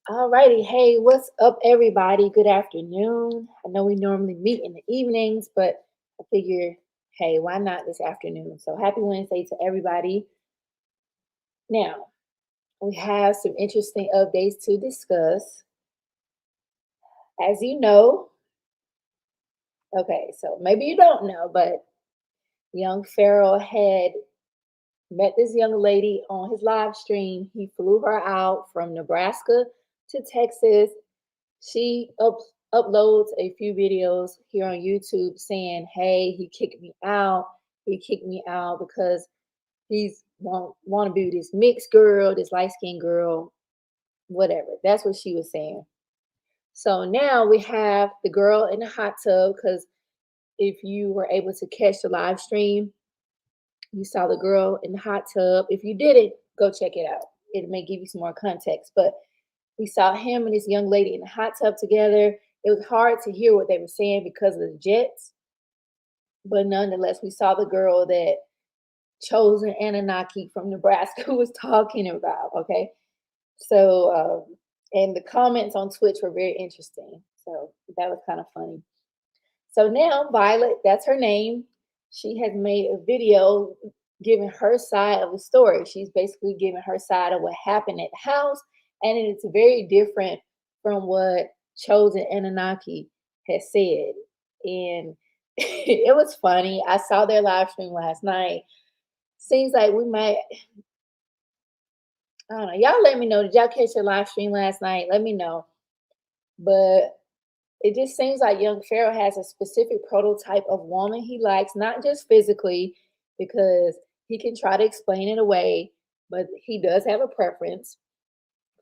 Alrighty, hey, what's up, everybody? Good afternoon. I know we normally meet in the evenings, but I figure, hey, why not this afternoon? So happy Wednesday to everybody. Now, we have some interesting updates to discuss. As you know, okay, so maybe you don't know, but young Pharaoh had met this young lady on his live stream. He flew her out from Nebraska to Texas. She uploads a few videos here on YouTube saying, "Hey, he kicked me out. He kicked me out because he's want to be with this mixed girl, this light skinned girl, whatever." That's what she was saying. So now we have the girl in the hot tub because if you were able to catch the live stream, you saw the girl in the hot tub. If you didn't, go check it out. It may give you some more context, but we saw him and this young lady in the hot tub together. It was hard to hear what they were saying because of the jets, but nonetheless, we saw the girl that chosen Anunnaki from Nebraska was talking about. Okay, so and the comments on Twitch were very interesting. So that was kind of funny. So now Violet, that's her name. She has made a video giving her side of the story. She's basically giving her side of what happened at the house, and it's very different from what Chosen Anunnaki has said. And it was funny. I saw their live stream last night. Seems like we might, I don't know. Y'all let me know. Did y'all catch your live stream last night? Let me know. But it just seems like young Pharaoh has a specific prototype of woman he likes, not just physically, because he can try to explain it away, but he does have a preference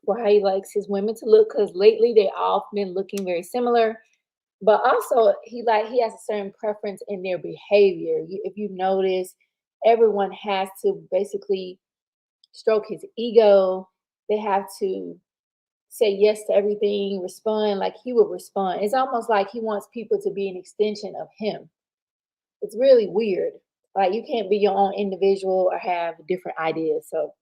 for how he likes his women to look. Because lately they all been looking very similar, but also he has a certain preference in their behavior. If you notice, everyone has to basically stroke his ego. They have to say yes to everything, respond like he would respond. It's almost like he wants people to be an extension of him. It's really weird. Like you can't be your own individual or have different ideas. So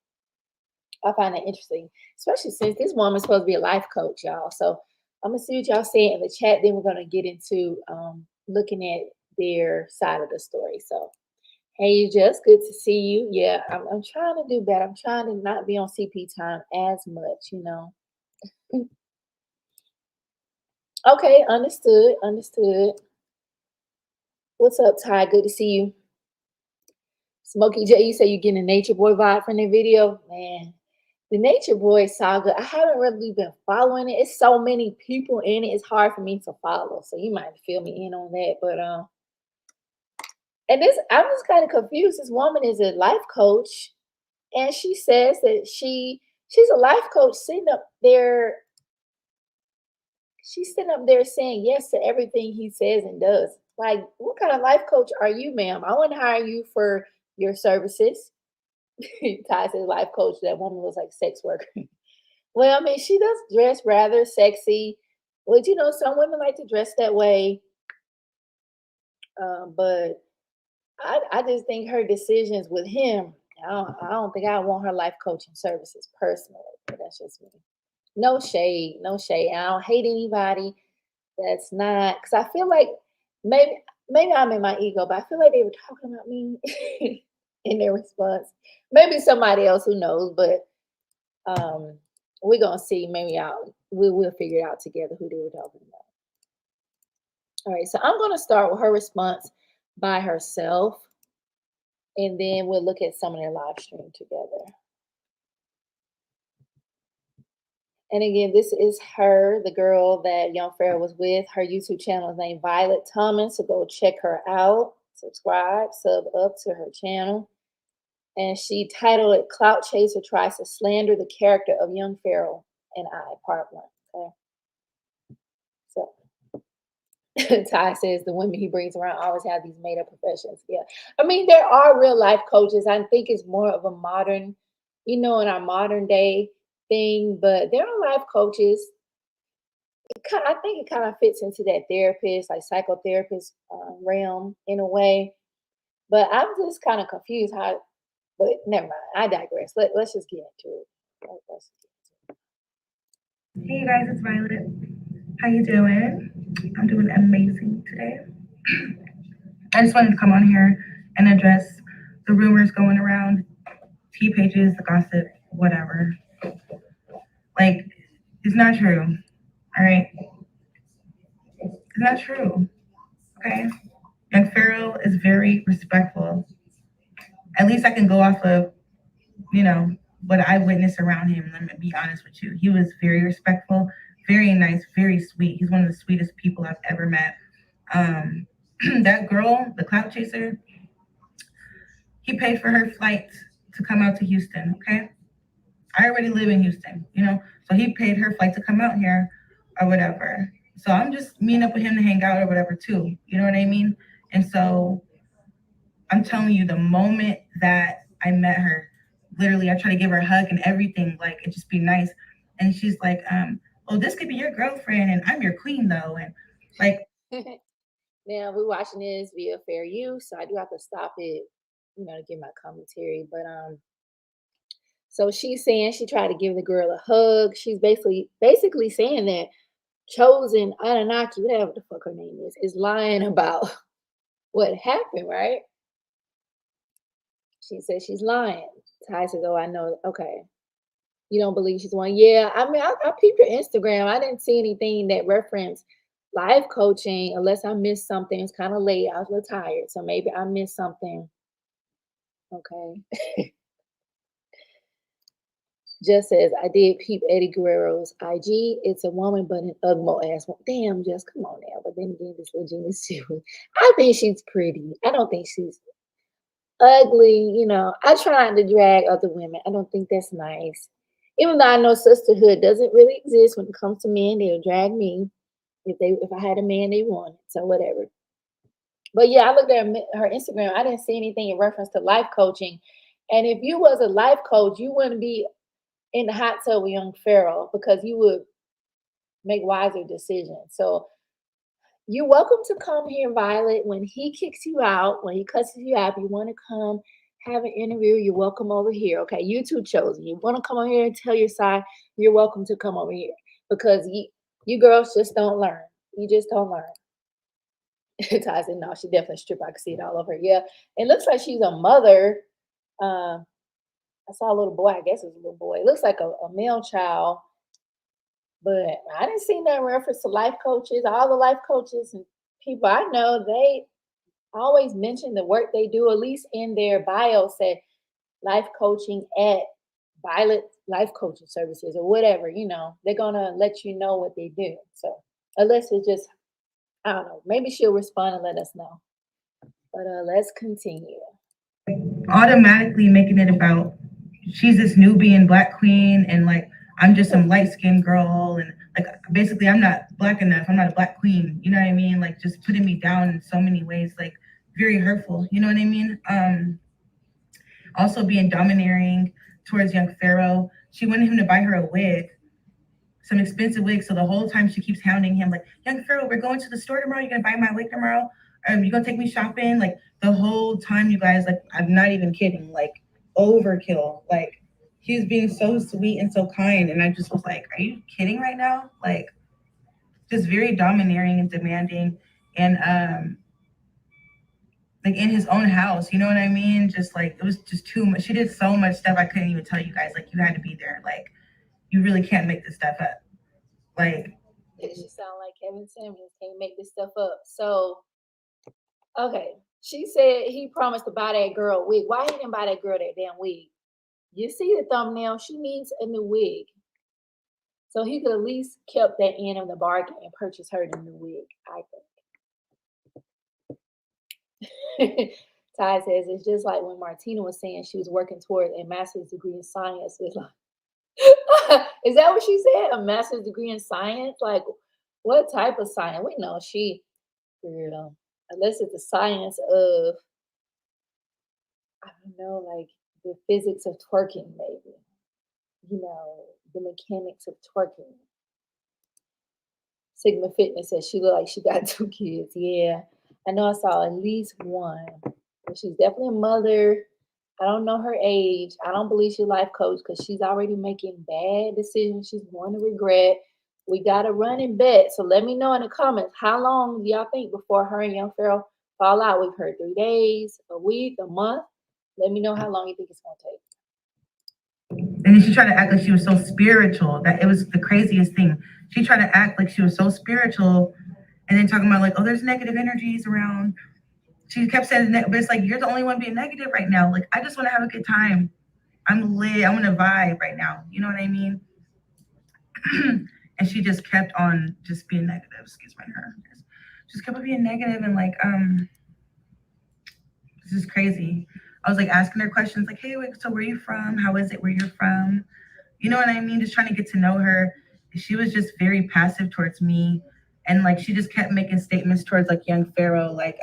I find that interesting, especially since this woman's supposed to be a life coach, y'all. So I'm gonna see what y'all say in the chat. Then we're gonna get into looking at their side of the story. So hey, just good to see you. Yeah, I'm trying to do better. I'm trying to not be on CP time as much. Okay, understood, understood. What's up, Ty? Good to see you. Smokey J, you say you're getting a Nature Boy vibe from the video? Man, the Nature Boy saga, I haven't really been following it. It's so many people in it, it's hard for me to follow. So you might fill me in on that. But and this I'm just kind of confused. This woman is a life coach, and she says that she's a life coach she's sitting up there saying yes to everything he says and does. Like, what kind of life coach are you, ma'am? I wouldn't hire you for your services. Ty says life coach. That woman was like sex worker. Well, I mean, she does dress rather sexy. But some women like to dress that way. But I just think her decisions with him, I don't think I want her life coaching services personally. But that's just me. No shade, no shade. I don't hate anybody that's not, because I feel like maybe I'm in my ego, but I feel like they were talking about me in their response. Maybe somebody else, who knows, but we're gonna see. Maybe we'll figure it out together who they were talking about. All right, so I'm gonna start with her response by herself, and then we'll look at some of their live stream together. And again, this is her, the girl that Young Pharaoh was with. Her YouTube channel is named Violet Thomas. So go check her out. Subscribe, sub up to her channel. and she titled it "Clout Chaser Tries to Slander the Character of Young Pharaoh and I," Part One. Okay, so Ty says the women he brings around always have these made up professions. Yeah. I mean, there are real life coaches. I think it's more of a modern, in our modern day thing, but there are life coaches. I think it kind of fits into that therapist, like psychotherapist realm in a way. But I'm just kind of confused how, but never mind. I digress. Let's just get into it. Let's Hey you guys, it's Violet. How you doing? I'm doing amazing today. I just wanted to come on here and address the rumors going around, tea pages, the gossip, whatever. Like, it's not true. All right, it's not true. Okay. Young Pharaoh is very respectful. At least I can go off of you know what I witnessed around him. Let me be honest with you. He was very respectful, very nice, very sweet. He's one of the sweetest people I've ever met. Um, that girl, the clout chaser, he paid for her flight to come out to Houston. Okay, I already live in Houston, so he paid her flight to come out here or whatever. So I'm just meeting up with him to hang out or whatever too. You know what I mean? And so I'm telling you, the moment that I met her, literally, I tried to give her a hug and everything, like, and just be nice. And she's like, "Oh, this could be your girlfriend, and I'm your queen, though." And like, see. Now we're watching this via fair use, so I do have to stop it, to give my commentary. But so she's saying she tried to give the girl a hug. She's basically saying that chosen Anunnaki, whatever the fuck her name is lying about what happened, right? She says she's lying. Ty says, "Oh, I know. Okay, you don't believe she's one." Yeah, I mean, I peeped her Instagram. I didn't see anything that referenced life coaching, unless I missed something. It's kind of late. I was a little tired, so maybe I missed something. Okay. Just says I did peep Eddie Guerrero's IG. It's a woman, but an ugmo ass one. Damn, just come on now. But then again, this Regina Stewart. I think she's pretty. I don't think she's ugly. I try not to drag other women. I don't think that's nice. Even though I know sisterhood doesn't really exist when it comes to men, they'll drag me if I had a man they wanted. So whatever. But yeah, I looked at her Instagram. I didn't see anything in reference to life coaching. And if you was a life coach, you wouldn't be in the hot tub with young Pharaoh because you would make wiser decisions. So you're welcome to come here, Violet. When he kicks you out, when he cusses you out, if you want to come have an interview, you're welcome over here. Okay, you two chosen. You want to come over here and tell your side, you're welcome to come over here because you girls just don't learn. You just don't learn. Ty said, no, she definitely strip. I can see it all over her. Yeah, it looks like she's a mother. Uh, I saw a little boy. I guess it was a little boy. It looks like a male child. But I didn't see no reference to life coaches. All the life coaches and people I know, they always mention the work they do, at least in their bio, said life coaching at Violet Life Coaching Services or whatever, they're gonna let you know what they do. So unless it's just, I don't know, maybe she'll respond and let us know. But let's continue. automatically making it about she's this Nubian black queen, and like I'm just some light skinned girl, and like basically I'm not black enough. I'm not a black queen. You know what I mean? Like just putting me down in so many ways, like very hurtful. You know what I mean? Also being domineering towards young Pharaoh. She wanted him to buy her a wig, some expensive wig. So the whole time she keeps hounding him, like, "Young Pharaoh, we're going to the store tomorrow. You're gonna buy my wig tomorrow. You gonna take me shopping?" Like the whole time, you guys. Like I'm not even kidding. Like overkill. Like he was being so sweet and so kind, and I just was like, "Are you kidding right now?" Like just very domineering and demanding, and like in his own house. You know what I mean? Just like it was just too much. She did so much stuff I couldn't even tell you guys. Like you had to be there. Like you really can't make this stuff up. Like She sound like Kevin Samuels. Can't make this stuff up. So okay, she said he promised to buy that girl a wig. Why he didn't buy that girl that damn wig? You see the thumbnail? She needs a new wig. So he could at least kept that end of the bargain and purchased her the new wig, I think. Ty says it's just like when Martina was saying she was working toward a master's degree in science. It's like, is that what she said? A master's degree in science? Like, what type of science? We know she, girl, unless it's the science of, I don't know, like the physics of twerking, maybe, the mechanics of twerking. Sigma Fitness says she look like she got 2 kids. Yeah, I know I saw at least one. But she's definitely a mother. I don't know her age. I don't believe she's a life coach because she's already making bad decisions she's going to regret. We got to run and bet. So let me know in the comments how long do y'all think before her and Young Pharaoh fall out? We've heard 3 days, a week, a month. Let me know how long you think it's going to take. And then she tried to act like she was so spiritual. That it was the craziest thing. She tried to act like she was so spiritual, and then talking about like, oh, there's negative energies around. She kept saying that, but it's like you're the only one being negative right now. Like I just want to have a good time. I'm lit. I'm gonna vibe right now. You know what I mean? And she just kept on just being negative. Excuse my hair. Just kept on being negative and like this is crazy. I was like asking her questions like, hey, so where are you from? How is it where you're from? You know what I mean? Just trying to get to know her. She was just very passive towards me. And like she just kept making statements towards like young Pharaoh, like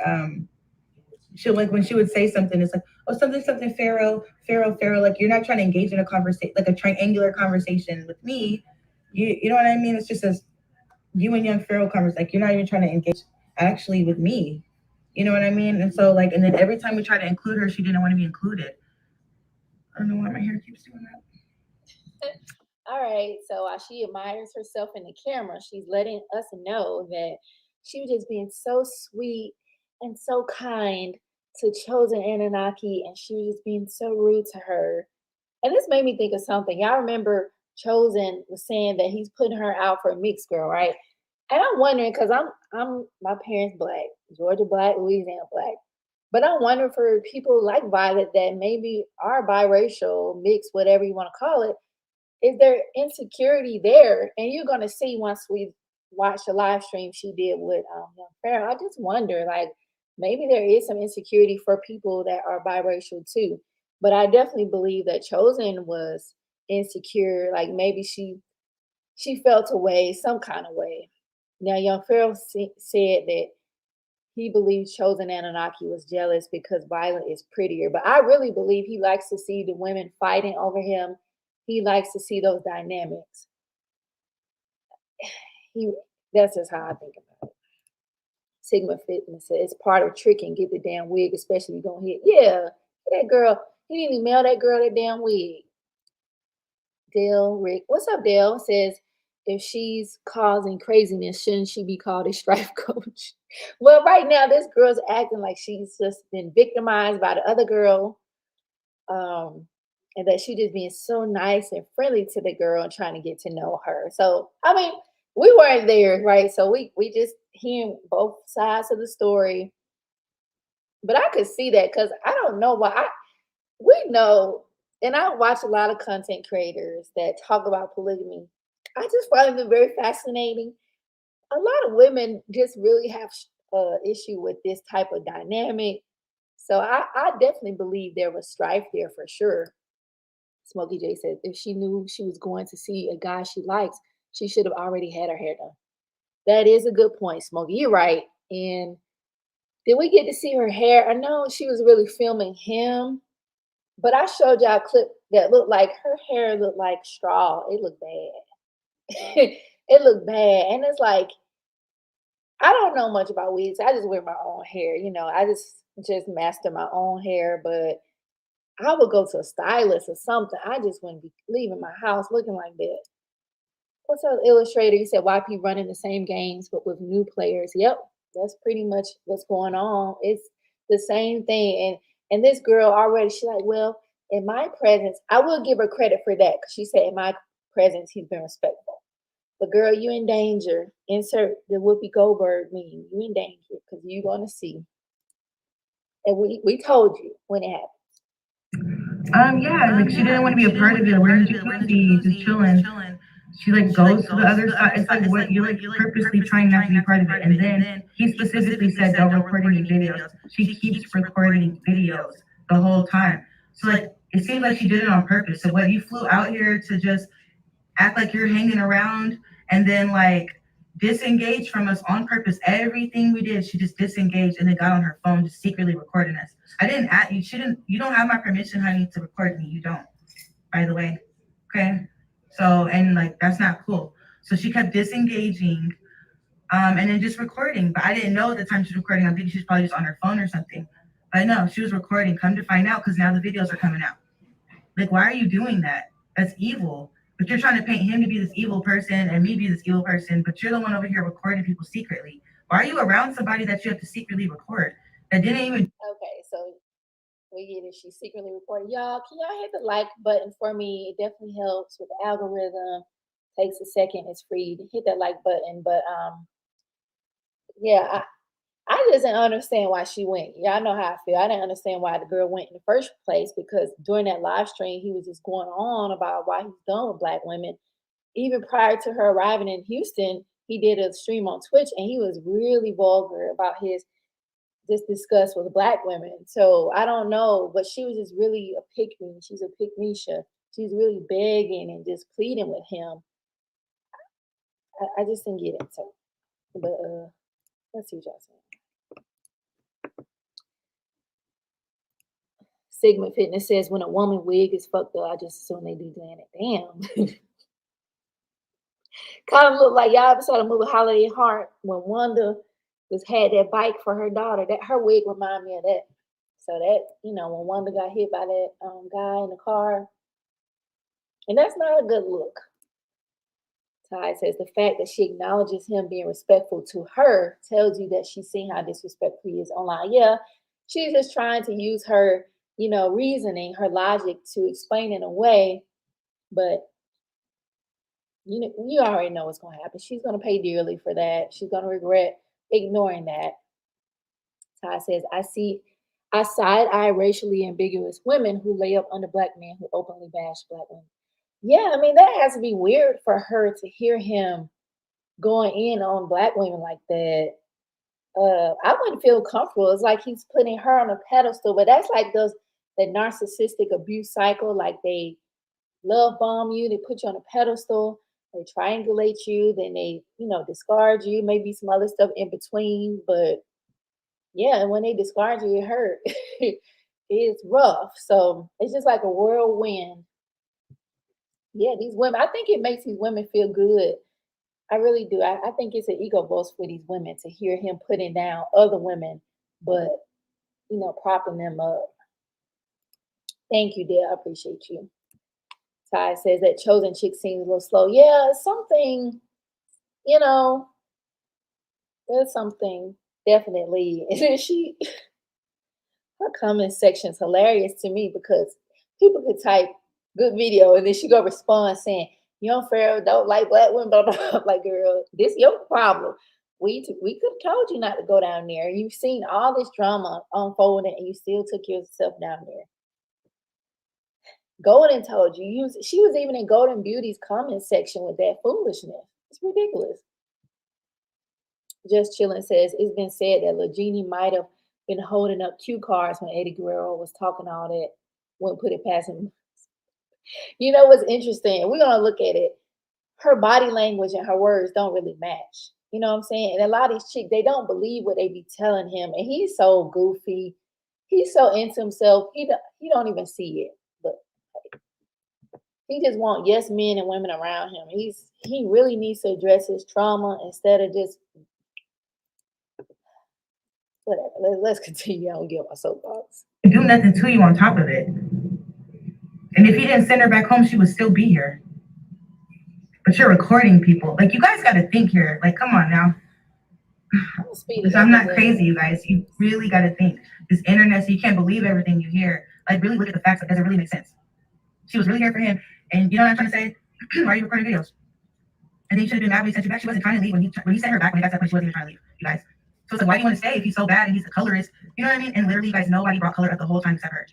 she like when she would say something, it's like, oh, something Pharaoh, Pharaoh, like you're not trying to engage in a conversation, like a triangular conversation with me. You know what I mean? It's just as you and young Pharaoh converse, like you're not even trying to engage actually with me. You know what I mean? And so like, and then every time we try to include her, she didn't want to be included. I don't know why my hair keeps doing that. All right. So while she admires herself in the camera, she's letting us know that she was just being so sweet and so kind to Chosen Anunnaki, and she was just being so rude to her. And this made me think of something. Y'all remember Chosen was saying that he's putting her out for a mixed girl, right? And I'm wondering because I'm my parents black, Georgia black, Louisiana black. But I'm wondering for people like Violet that maybe are biracial, mixed, whatever you want to call it, is there insecurity there? And you're gonna see once we watch the live stream she did with Young Pharaoh. I just wonder, like, maybe there is some insecurity for people that are biracial too. But I definitely believe that Chosen was insecure. Like maybe she felt a way, some kind of way. Now, Young Pharaoh said that he believes Chosen Anunnaki was jealous because Violet is prettier. But I really believe he likes to see the women fighting over him. He likes to see those dynamics. He That's just how I think about it. Sigma Fitness says it's part of tricking. Get the damn wig, especially you gonna hit. Yeah, that girl. He didn't even mail that girl that damn wig. Dale Rick, what's up, Dale? Says if she's causing craziness, shouldn't she be called a strife coach? Well, right now this girl's acting like she's just been victimized by the other girl, and that she just being so nice and friendly to the girl and trying to get to know her. So I mean, we weren't there, right? So we just hearing both sides of the story. But I could see that because I don't know why we know, and I watch a lot of content creators that talk about polygamy. I just find it very fascinating. A lot of women just really have issue with this type of dynamic. So I definitely believe there was strife there for sure. Smokey J said if she knew she was going to see a guy she likes, she should have already had her hair done. That is a good point, Smokey. You're right. And did we get to see her hair? I know she was really filming him, but I showed y'all a clip that looked like her hair looked like straw. It looked bad. It looked bad. And it's like, I don't know much about wigs. I just wear my own hair. I just master my own hair, but I would go to a stylist or something. I just wouldn't be leaving my house looking like that. What's up, Illustrator? You said YP running the same games but with new players. Yep, that's pretty much what's going on. It's the same thing. And this girl already, she's like, well, in my presence, I will give her credit for that because she said in my presence he's been respectful. But girl, you in danger. Insert the Whoopi Goldberg meme. You in danger because you're gonna see. And we told you when it happened. Yeah, like she didn't want to be a part of it. We're in jacuzzi, just chilling. she like goes to the other side. It's like what you're like purposely trying not to be part of it. And then he specifically said, "Don't record any videos." She keeps recording videos the whole time. So like it seems like she did it on purpose. So what, you flew out here to just act like you're hanging around and then like disengage from us on purpose. Everything we did, she just disengaged and then got on her phone, just secretly recording us. I didn't at you. She didn't. You don't have my permission, honey, to record me. You don't. By the way, okay. So and like that's not cool. So she kept disengaging, and then just recording. But I didn't know at the time she was recording. I'm thinking she was probably just on her phone or something. But no, she was recording. Come to find out, because now the videos are coming out. Like, why are you doing that? That's evil. But you're trying to paint him to be this evil person and me be this evil person, but you're the one over here recording people secretly. Why are you around somebody that you have to secretly record? That didn't even. Okay, so we get it. She's secretly recording. Y'all, can y'all hit the like button for me? It definitely helps with the algorithm. Takes a second. It's free to hit that like button. But yeah, I just didn't understand why she went. Y'all know how I feel. I didn't understand why the girl went in the first place, because during that live stream, he was just going on about why he's done with black women. Even prior to her arriving in Houston, he did a stream on Twitch and he was really vulgar about his this disgust with black women. So I don't know, but she was just really a pick me. She's a pick Misha. She's really begging and just pleading with him. I just didn't get it. So, but let's see what y'all saying. Sigma Fitness says when a woman wig is fucked up, I just assume they be doing it. Damn. Kind of look like y'all ever saw the movie Holiday Heart when Wanda was had that bike for her daughter. That her wig remind me of that. So that, when Wanda got hit by that guy in the car, and that's not a good look. Ty says the fact that she acknowledges him being respectful to her tells you that she's seen how disrespectful he is online. Yeah, she's just trying to use her, reasoning, her logic to explain in a way, but you already know what's going to happen. She's going to pay dearly for that. She's going to regret ignoring that. Ty says, I side eye racially ambiguous women who lay up under black men who openly bash black women. Yeah, I mean, that has to be weird for her to hear him going in on black women like that. I wouldn't feel comfortable. It's like he's putting her on a pedestal, but that's like that narcissistic abuse cycle. Like they love bomb you, they put you on a pedestal, they triangulate you, then they, discard you, maybe some other stuff in between. But yeah, and when they discard you, it hurt. It's rough. So it's just like a whirlwind. Yeah, these women, I think it makes these women feel good. I really do. I think it's an ego boost for these women to hear him putting down other women, but propping them up. Thank you, dear. I appreciate you. Ty says that chosen chick seems a little slow. Yeah, something, you know, there's something definitely. And then her comment section is hilarious to me because people could type good video and then she go respond saying, Pharaoh don't like black women, blah, blah, blah. Like, girl, this your problem. We could have told you not to go down there. You've seen all this drama unfolding and you still took yourself down there. Golden told you. She was even in Golden Beauty's comment section with that foolishness. It's ridiculous. Just Chillin' says it's been said that LaGenie might have been holding up cue cards when Eddie Guerrero was talking all that. Wouldn't put it past him. You know what's interesting? We're gonna look at it. Her body language and her words don't really match. You know what I'm saying? And a lot of these chicks, they don't believe what they be telling him. And he's so goofy. He's so into himself. He don't even see it. But he just want yes men and women around him. He really needs to address his trauma instead of just whatever. Let's continue. I don't get my soapbox. Do nothing to you on top of it. And if he didn't send her back home, she would still be here. But you're recording people. Like, you guys got to think here. Like, come on now. I'm not crazy, you guys. You really got to think. This internet, so you can't believe everything you hear. Like, really look at the facts. It doesn't really make sense. She was really here for him. And you know what I'm trying to say? Why are you recording videos? And then you should have been mad when he sent you back. She wasn't trying to leave. When he sent her back, when he got to that place, she wasn't even trying to leave, you guys. So it's like, why do you want to stay if he's so bad and he's a colorist? You know what I mean? And literally, you guys, nobody brought color up the whole time except her.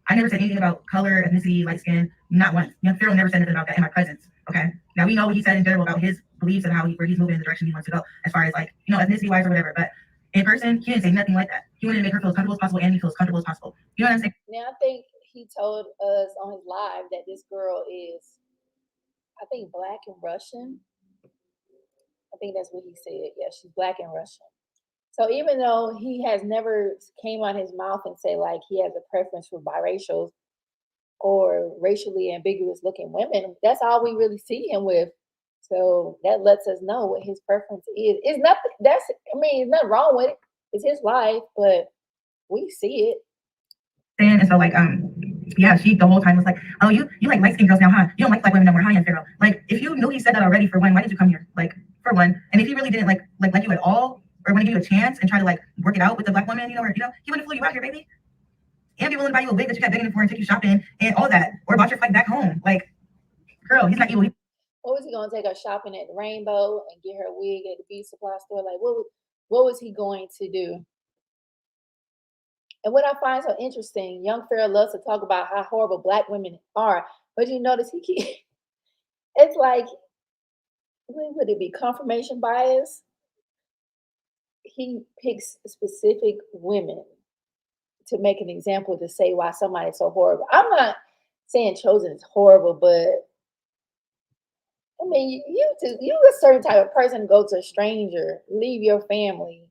I never said anything about color, ethnicity, light skin. Not once. Pharaoh never said anything about that in my presence. Okay? Now we know what he said in general about his beliefs and how where he's moving in the direction he wants to go, as far as like ethnicity wise or whatever. But in person, he didn't say nothing like that. He wanted to make her feel as comfortable as possible and me feel as comfortable as possible. You know what I'm saying? Now I think he told us on his live that this girl is, I think, black and Russian. I think that's what he said. Yeah, she's black and Russian. So even though he has never came out his mouth and say like he has a preference for biracial or racially ambiguous looking women, that's all we really see him with. So that lets us know what his preference is. It's nothing that's I mean, there's nothing wrong with it. It's his life, but we see it. And so like yeah, she the whole time was like, oh, you like light skinned girls now, huh? You don't like black women no more, huh, young Pharaoh? Like if you knew he said that already, for one, why did you come here? Like for one, and if he really didn't like you at all, or want to give you a chance and try to like work it out with the black woman, or he wouldn't flew you out here, baby, and be willing to buy you a wig that you kept begging him for and take you shopping and all that, or bought your flight back home. Like, girl, he's not evil. What was he gonna take her shopping at the Rainbow and get her a wig at the beauty supply store? Like what was he going to do? And what I find so interesting, young Pharaoh loves to talk about how horrible black women are, but you notice it's like, would it be confirmation bias? He picks specific women to make an example to say why somebody's so horrible. I'm not saying Chosen is horrible, but I mean, you a certain type of person go to a stranger, leave your family,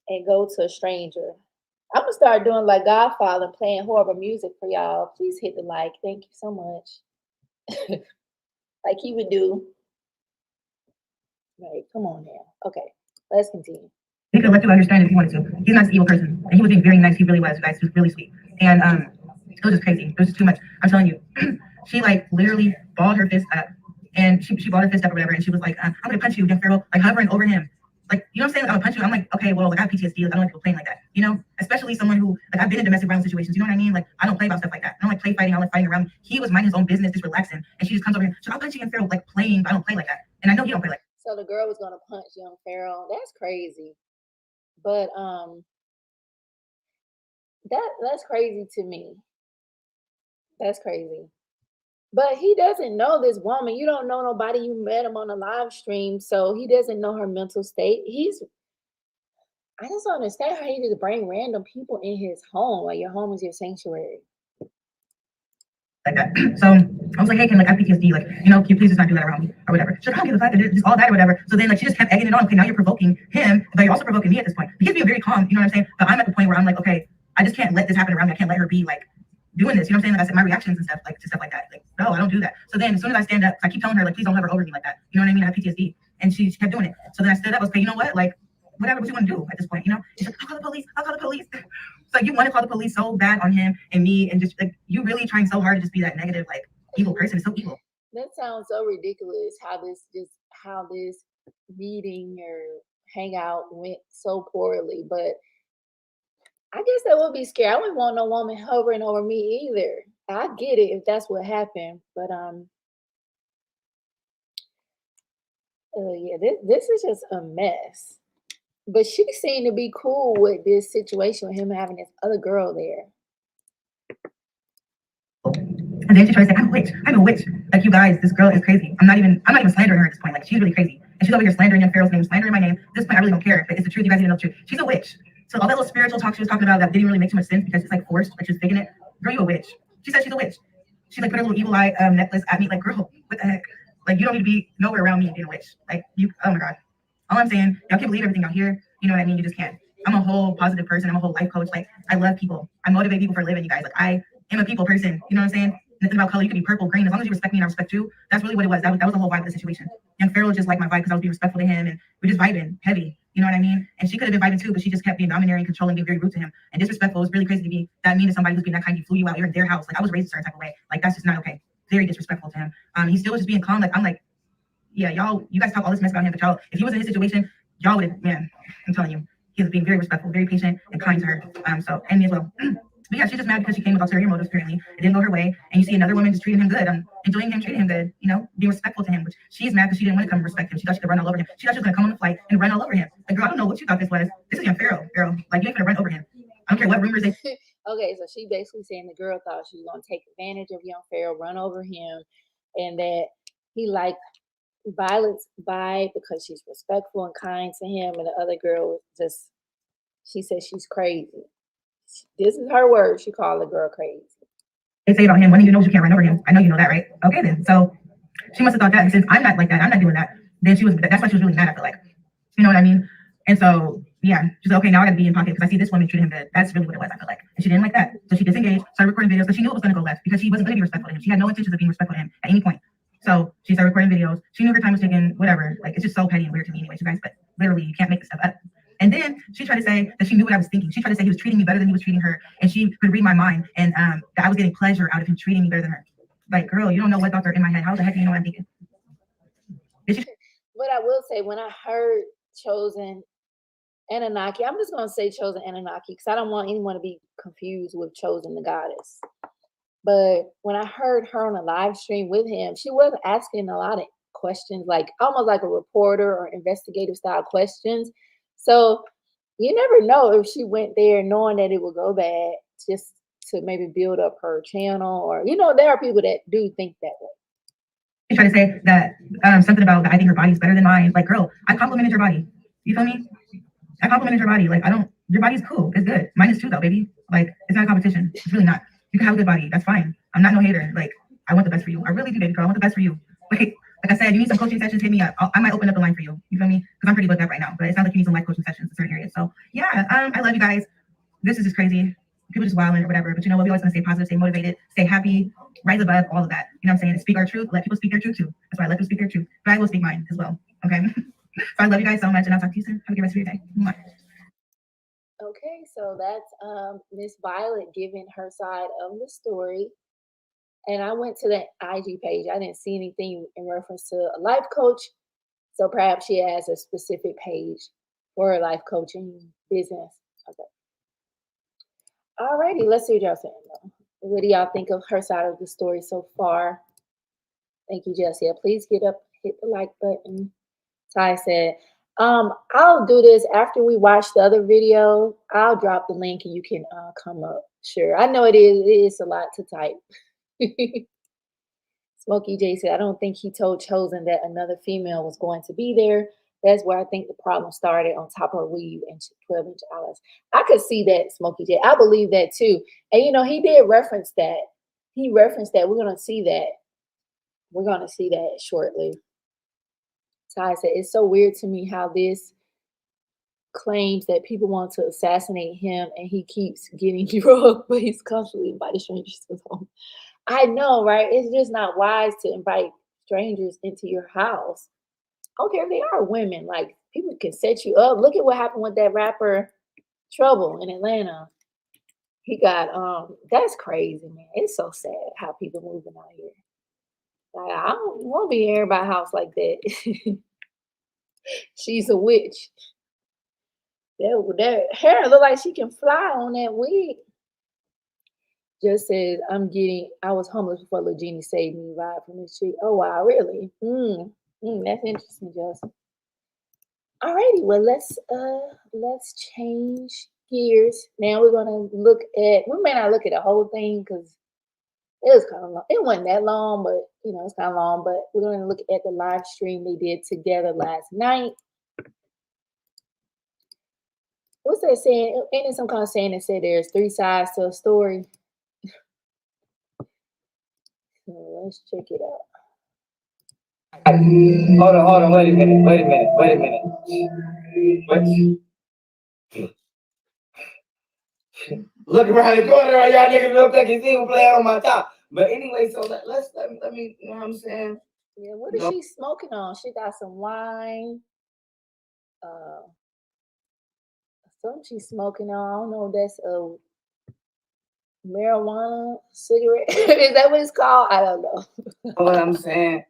and go to a stranger. I'm gonna start doing like Godfather and playing horrible music for y'all. Please hit the like. Thank you so much. Like he would do. Right, come on now. Okay, let's continue. He could let you understand if he wanted to. He's not an evil person, and he was being very nice. He really was, guys. He was really sweet, and it was just crazy. It was just too much. I'm telling you, she like literally balled her fist up, and she balled her fist up or whatever, and she was like, "I'm gonna punch you, young Pharaoh," like hovering over him. Like, you know what I'm saying? Like, I'm gonna punch you. I'm like, okay, well, like I have PTSD. Like, I don't like people playing like that. Especially someone who like I've been in domestic violence situations. You know what I mean? Like, I don't play about stuff like that. I don't like play fighting. I don't like fighting around. He was minding his own business, just relaxing, and she just comes over here. So I'll punch you, young Pharaoh, like playing. But I don't play like that, and I know he don't play like. So the girl was gonna punch young Pharaoh. That's crazy. But that's crazy to me. That's crazy. But he doesn't know this woman. You don't know nobody. You met him on a live stream, so he doesn't know her mental state. I just don't understand how he just bring random people in his home. Like your home is your sanctuary. Like that. So I was like, hey, like I have PTSD, like, can you please just not do that around me or whatever. She's like, I don't give a fuck, just all that or whatever. So then like she just kept egging it on. Okay, now you're provoking him, but you're also provoking me at this point. He keeps being very calm, you know what I'm saying? But I'm at the point where I'm like, okay, I just can't let this happen around me. I can't let her be like doing this, you know what I'm saying? Like I said, my reactions and stuff, like to stuff like that. Like, no, I don't do that. So then as soon as I stand up, I keep telling her, like, please don't hover over me like that. You know what I mean? I have PTSD. And she kept doing it. So then I stood up, I was like, you know what? Like, whatever what you want to do at this point, She's like, I'll call the police, I'll call the police. It's like you want to call the police so bad on him and me, and just like you really trying so hard to just be that negative, like evil person. It's so evil. That sounds so ridiculous how this meeting or hangout went so poorly. But I guess that would be scary. I wouldn't want no woman hovering over me either. I get it if that's what happened, but yeah, this is just a mess. But she seemed to be cool with this situation with him having this other girl there. And then she tries to say, I'm a witch. I'm a witch. Like, you guys, this girl is crazy. I'm not even slandering her at this point. Like, she's really crazy. And she's over here slandering young Pharaoh's name, slandering my name. At this point, I really don't care. But it's the truth. You guys need to know the truth. She's a witch. So all that little spiritual talk she was talking about that didn't really make too much sense because it's like forced, like she's faking it. Girl, you a witch. She said she's a witch. She like put her little evil eye necklace at me. Like, girl, what the heck? Like, you don't need to be nowhere around me being a witch. Like, oh my God. All I'm saying, y'all can't believe everything y'all hear. You know what I mean? You just can't. I'm a whole positive person. I'm a whole life coach. Like, I love people. I motivate people for a living, you guys. Like, I am a people person. You know what I'm saying? Nothing about color. You can be purple, green. As long as you respect me and I respect you, that's really what it was. That was the whole vibe of the situation. Young Pharaoh just liked my vibe because I was being respectful to him and we're just vibing heavy. You know what I mean? And she could have been vibing too, but she just kept being domineering, controlling, being very rude to him and disrespectful. It was really crazy to be that mean to somebody who's being that kind. He flew you out. You're in their house. Like I was raised a certain type of way. Like that's just not okay. Very disrespectful to him. He still was just being calm. Like I'm like, yeah, you guys talk all this mess about him, but y'all, if he was in his situation, y'all would have, man, I'm telling you, he was being very respectful, very patient and kind to her. So and me as well. But yeah, she's just mad because she came with ulterior motives, apparently. It didn't go her way. And you see another woman just treating him good, enjoying him, treating him good, being respectful to him, which she's mad because she didn't want to come and respect him. She thought she could run all over him. She thought she was going to come on the flight and run all over him. Like, girl, I don't know what you thought this was. This is young Pharaoh, girl. Like, you ain't going to run over him. I don't care what rumors they... Okay, so she basically saying the girl thought she was going to take advantage of young Pharaoh, run over him, and that he liked Violet's vibe because she's respectful and kind to him, and the other girl just she says she's crazy. This is her word. She called the girl crazy. They say about him, one thing you know is you can't run over him. I know you know that, right? Okay then. So she must have thought that, and since I'm not like that, I'm not doing that. Then she was. That's why she was really mad. I feel like, you know what I mean. And so yeah, she's like, okay, now I got to be in pocket because I see this woman treating him good. That's really what it was. I feel like, and she didn't like that, so she disengaged, started recording videos because she knew it was going to go left because she wasn't going to be respectful to him. She had no intentions of being respectful to him at any point. So she started recording videos. She knew her time was taken. Whatever. Like it's just so petty and weird to me, anyways, you guys. But literally, you can't make this stuff up. And then she tried to say that she knew what I was thinking. She tried to say he was treating me better than he was treating her, and she could read my mind, and that I was getting pleasure out of him treating me better than her. Like, girl, you don't know what thoughts are in my head. How the heck do you know what I'm thinking? But I will say, when I heard Chosen Anunnaki, I'm just gonna say Chosen Anunnaki because I don't want anyone to be confused with Chosen the Goddess. But when I heard her on a live stream with him, she was asking a lot of questions, like almost like a reporter or investigative style questions. So you never know if she went there knowing that it would go bad just to maybe build up her channel, or there are people that do think that way. She tried to say that something about that I think her body's better than mine. Like, girl, I complimented your body. You feel me? I complimented your body. Like, I don't. Your body's cool. It's good. Mine is too, though, baby. Like, it's not a competition. It's really not. You can have a good body. That's fine. I'm not no hater. Like, I want the best for you. I really do, baby girl. I want the best for you. Like I said, you need some coaching sessions. Hit me up. I might open up the line for you. You feel me? Because I'm pretty booked up right now. But it sounds like you need some life coaching sessions in certain areas. So yeah, I love you guys. This is just crazy. People just wilding or whatever. But you know what? We always want to stay positive, stay motivated, stay happy, rise above all of that. You know what I'm saying? Speak our truth. Let people speak their truth too. That's why I let them speak their truth. But I will speak mine as well. Okay. So I love you guys so much, and I'll talk to you soon. Have a good rest of your day. Mwah. Okay, so that's Miss Violet giving her side of the story. And I went to the IG page. I didn't see anything in reference to a life coach. So perhaps she has a specific page for her life coaching business. Okay. Alrighty, let's see what y'all saying though. What do y'all think of her side of the story so far? Thank you, Jessie. Please get up, hit the like button. Ty said, I'll do this after we watch the other video. I'll drop the link and you can come up. Sure. I know it is a lot to type. Smokey J said, I don't think he told Chosen that another female was going to be there. That's where I think the problem started, on top of her weave and 12-inch eyelash. I could see that, Smokey J. I believe that too. And he did reference that. He referenced that. We're gonna see that. We're gonna see that shortly. Ty said, it's so weird to me how this claims that people want to assassinate him and he keeps getting drugged, but he's constantly inviting strangers to his home. I know, right? It's just not wise to invite strangers into your house. I don't care if they are women. Like, people can set you up. Look at what happened with that rapper Trouble in Atlanta. He got that's crazy, man. It's so sad how people moving out here. Like, I don't want to be in everybody's house like that. She's a witch. That hair look like she can fly on that wig. Just says, I was homeless before Lil Genie saved me, vibe from this chick. Oh wow, really? That's interesting, Just. Alrighty, well let's change gears. Now we're gonna look at, we may not look at the whole thing because it was kind of long. It wasn't that long, but it's kind of long. But we're gonna look at the live stream they did together last night. What's that saying? Ain't it some kind of saying that said there's three sides to a story? So let's check it out. Hold on, wait a minute. What? Look around the corner, y'all niggas look like you see him playing on my top. But anyway, so let me, you know what I'm saying? Yeah, what is she smoking on? She got some wine. Something she's smoking on. I don't know if that's a marijuana cigarette. Is that what it's called? I don't know. What I'm saying,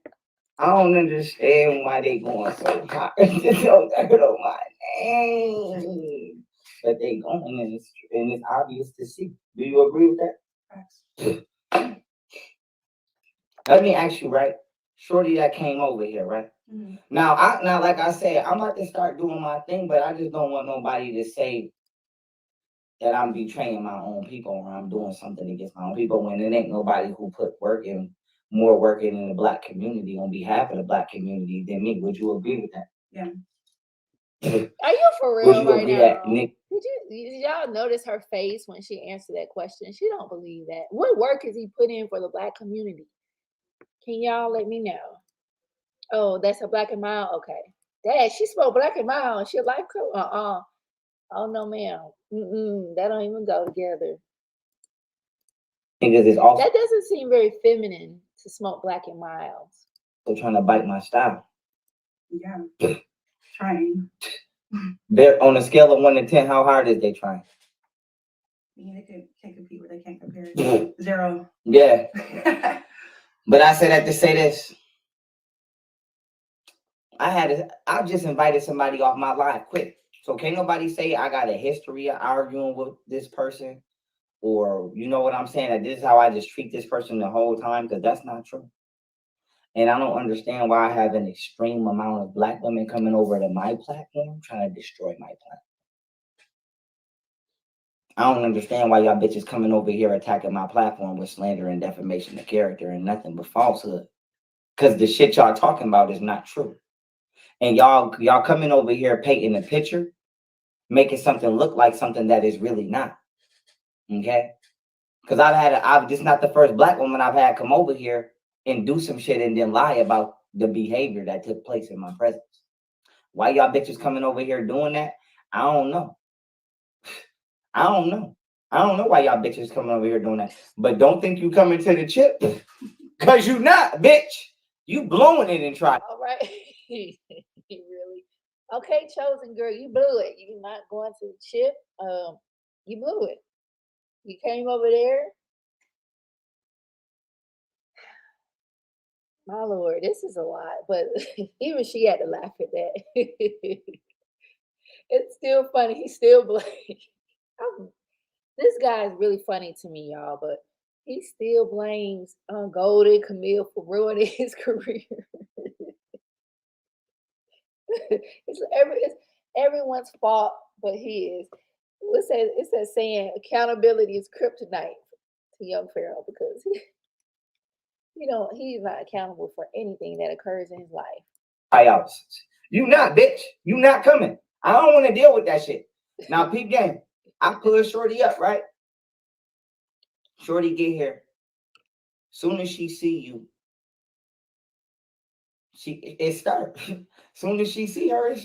I don't understand why they going so hard. Just don't know my name. But they going, and it's obvious to see. Do you agree with that? Let me ask you, right? Shorty that came over here, right? Mm-hmm. Now, like I said, I'm about to start doing my thing, but I just don't want nobody to say that I'm betraying my own people or I'm doing something against my own people when it ain't nobody who put work in more working in the black community on behalf of the black community than me. Would you agree with that? Yeah. Are you for Would real you right agree now? that Nick? Did y'all notice her face when she answered that question? She don't believe that. What work has he put in for the black community? Can y'all let me know? Oh, that's a black and mild. Okay. Dad, she spoke black and mild. And she a life coach. Oh no, ma'am. That don't even go together. Because it's also That doesn't seem very feminine to smoke black and milds. trying to bite my style. Yeah. Trying. They're on a scale of 1 to 10. How hard is they trying? They can't compete with. They can't compare. 0. Yeah. But I say that to say this. I just invited somebody off my live quick. So can't nobody say I got a history of arguing with this person, or you know what I'm saying, that this is how I just treat this person the whole time, because that's not true. And I don't understand why I have an extreme amount of black women coming over to my platform trying to destroy my platform. I don't understand why y'all bitches coming over here attacking my platform with slander and defamation of character and nothing but falsehood. Because the shit y'all talking about is not true. And y'all coming over here painting a picture, making something look like something that is really not. Okay? Because this is not the first black woman I've had come over here and do some shit and then lie about the behavior that took place in my presence. Why y'all bitches coming over here doing that? I don't know. I don't know why y'all bitches coming over here doing that. But don't think you coming to the chip, because you not, bitch. You blowing it and trying. All right. Really? Okay, chosen girl, you blew it. You not going to the chip. You blew it. You came over there. My lord, this is a lot. But even she had to laugh at that. It's still funny. He's still black. This guy is really funny to me, y'all, but he still blames Golden Camille for ruining his career. It's everyone's fault but his. It says saying accountability is kryptonite to young Pharaoh because he's not accountable for anything that occurs in his life. You not, bitch. You not coming. I don't want to deal with that shit. Now, peep game. I pull Shorty up, right? Shorty get here. Soon as she see you, it start. Soon as she see her, it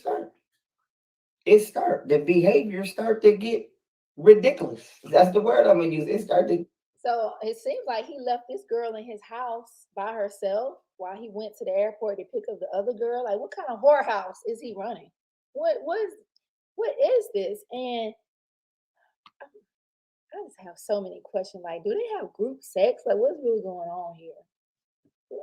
start. The behavior start to get ridiculous. That's the word I'm gonna use. It start to. So it seems like he left this girl in his house by herself while he went to the airport to pick up the other girl. Like, what kind of whorehouse is he running? What is this? And I just have so many questions. Like, do they have group sex? Like, what's really going on here?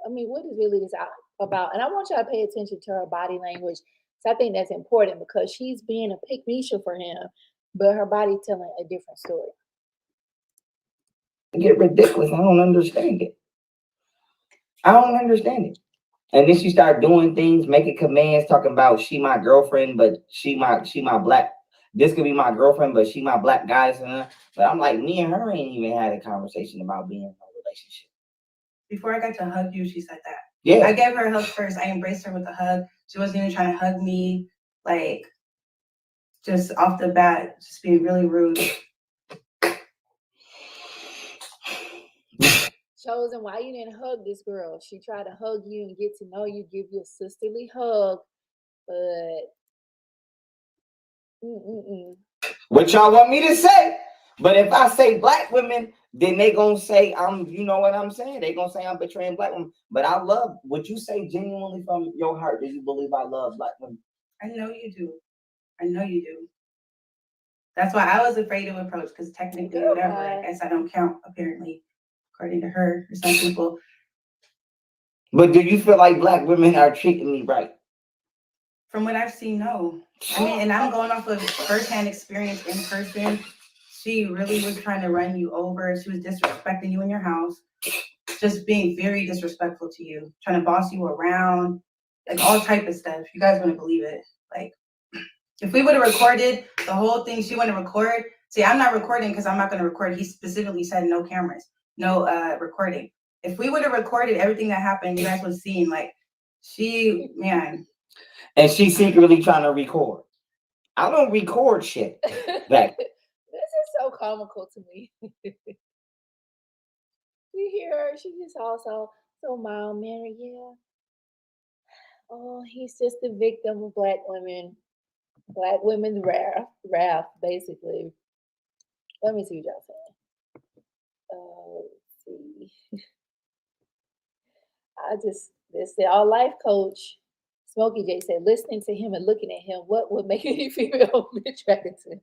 I mean, what is really this about? And I want y'all to pay attention to her body language. So I think that's important because she's being a pick-me-sha for him, but her body's telling a different story. Get ridiculous. I don't understand it. And then she started doing things, making commands, talking about she my girlfriend, but she my black. This could be my girlfriend, but she my black guys. But I'm like, me and her ain't even had a conversation about being in a relationship. Before I got to hug you, she said that. Yeah. I gave her a hug first. I embraced her with a hug. She wasn't even trying to hug me. Like, just off the bat, just being really rude. Chosen, why you didn't hug this girl? She tried to hug you and get to know you, give you a sisterly hug, but What y'all want me to say? But if I say black women, then they gonna say you know what I'm saying? They gonna say I'm betraying black women. But I love what you say genuinely from your heart. Do you believe I love black women? I know you do. That's why I was afraid to approach, because technically, whatever, I guess I don't count, apparently, according to her, or some people. But do you feel like black women are treating me right? From what I've seen, no. I mean, and I'm going off of firsthand experience in person. She really was trying to run you over. She was disrespecting you in your house, just being very disrespectful to you, trying to boss you around, like all type of stuff. You guys wouldn't believe it. Like, if we would have recorded the whole thing, she wouldn't record. See, I'm not recording because I'm not going to record. He specifically said no cameras, no recording. If we would have recorded everything that happened, you guys would have seen, like, man. And she's secretly trying to record. I don't record shit back. This is so comical to me. You hear her, she just also so mild mannered, yeah. Oh, he's just a victim of black women's wrath, basically. Let me see what y'all saying. Let's see. This our life coach, Smokey J said, listening to him and looking at him, what would make any female attracted to him?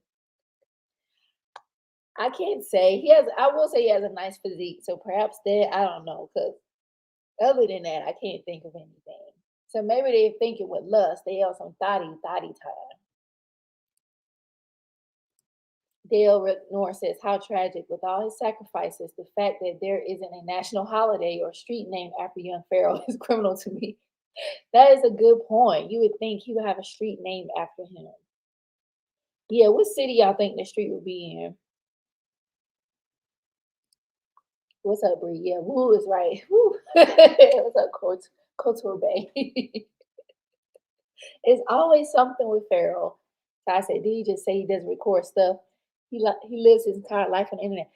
I can't say. I will say he has a nice physique. So perhaps that, I don't know. Because other than that, I can't think of anything. So maybe they're thinking with lust. They have some thotty time. Dale Rick Norris says, how tragic. With all his sacrifices, the fact that there isn't a national holiday or street named after young Pharaoh is criminal to me. That is a good point. You would think he would have a street named after him. Yeah, what city y'all think the street would be in? What's up, Bree? Yeah, Woo is right. Woo. What's up, Couture Bay? It's always something with Pharaoh. So I said, did he just say he doesn't record stuff? He lives his entire life on the internet.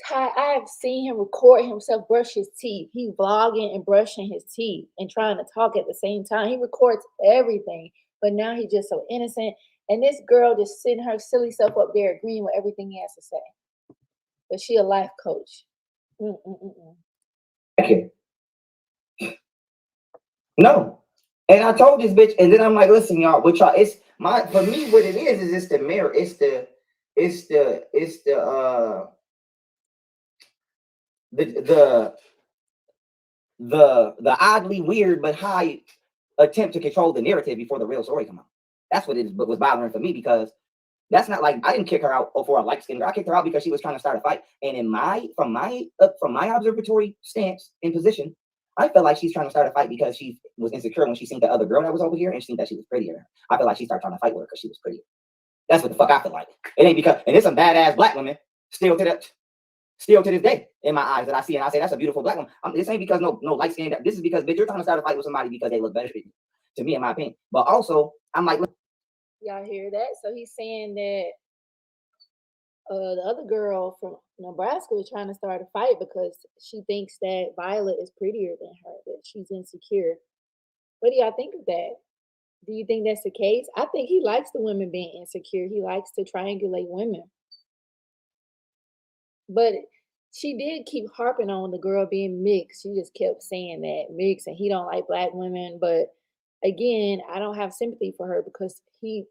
Ty, I have seen him record himself brush his teeth. He vlogging and brushing his teeth and trying to talk at the same time. He records everything, but now he's just so innocent. And this girl just sitting her silly self up there agreeing with everything he has to say. But she a life coach. Okay. No. And I told this bitch, and then I'm like, listen, y'all, what y'all, it's my, for me, what it is it's the mirror. The oddly weird but high attempt to control the narrative before the real story come out. That's what it was bothering for me, because that's not like, I didn't kick her out for a light skin girl. I kicked her out because she was trying to start a fight. And from my observatory stance and position, I felt like she's trying to start a fight because she was insecure when she seen the other girl that was over here and she seen that she was prettier. I feel like she started trying to fight with her because she was prettier. That's what the fuck I feel like. It ain't because, and there's some badass black women still to this day in my eyes that I see, and I say that's a beautiful black woman. This ain't because no light skin. This is because, bitch, you're trying to start a fight with somebody because they look better than you, to me, in my opinion. But also, I'm like, y'all hear that? So he's saying that the other girl from Nebraska was trying to start a fight because she thinks that Violet is prettier than her, that she's insecure. What do y'all think of that? Do you think that's the case? I think he likes the women being insecure. He likes to triangulate women. But she did keep harping on the girl being mixed. She just kept saying that mixed and he don't like black women. But again, I don't have sympathy for her because he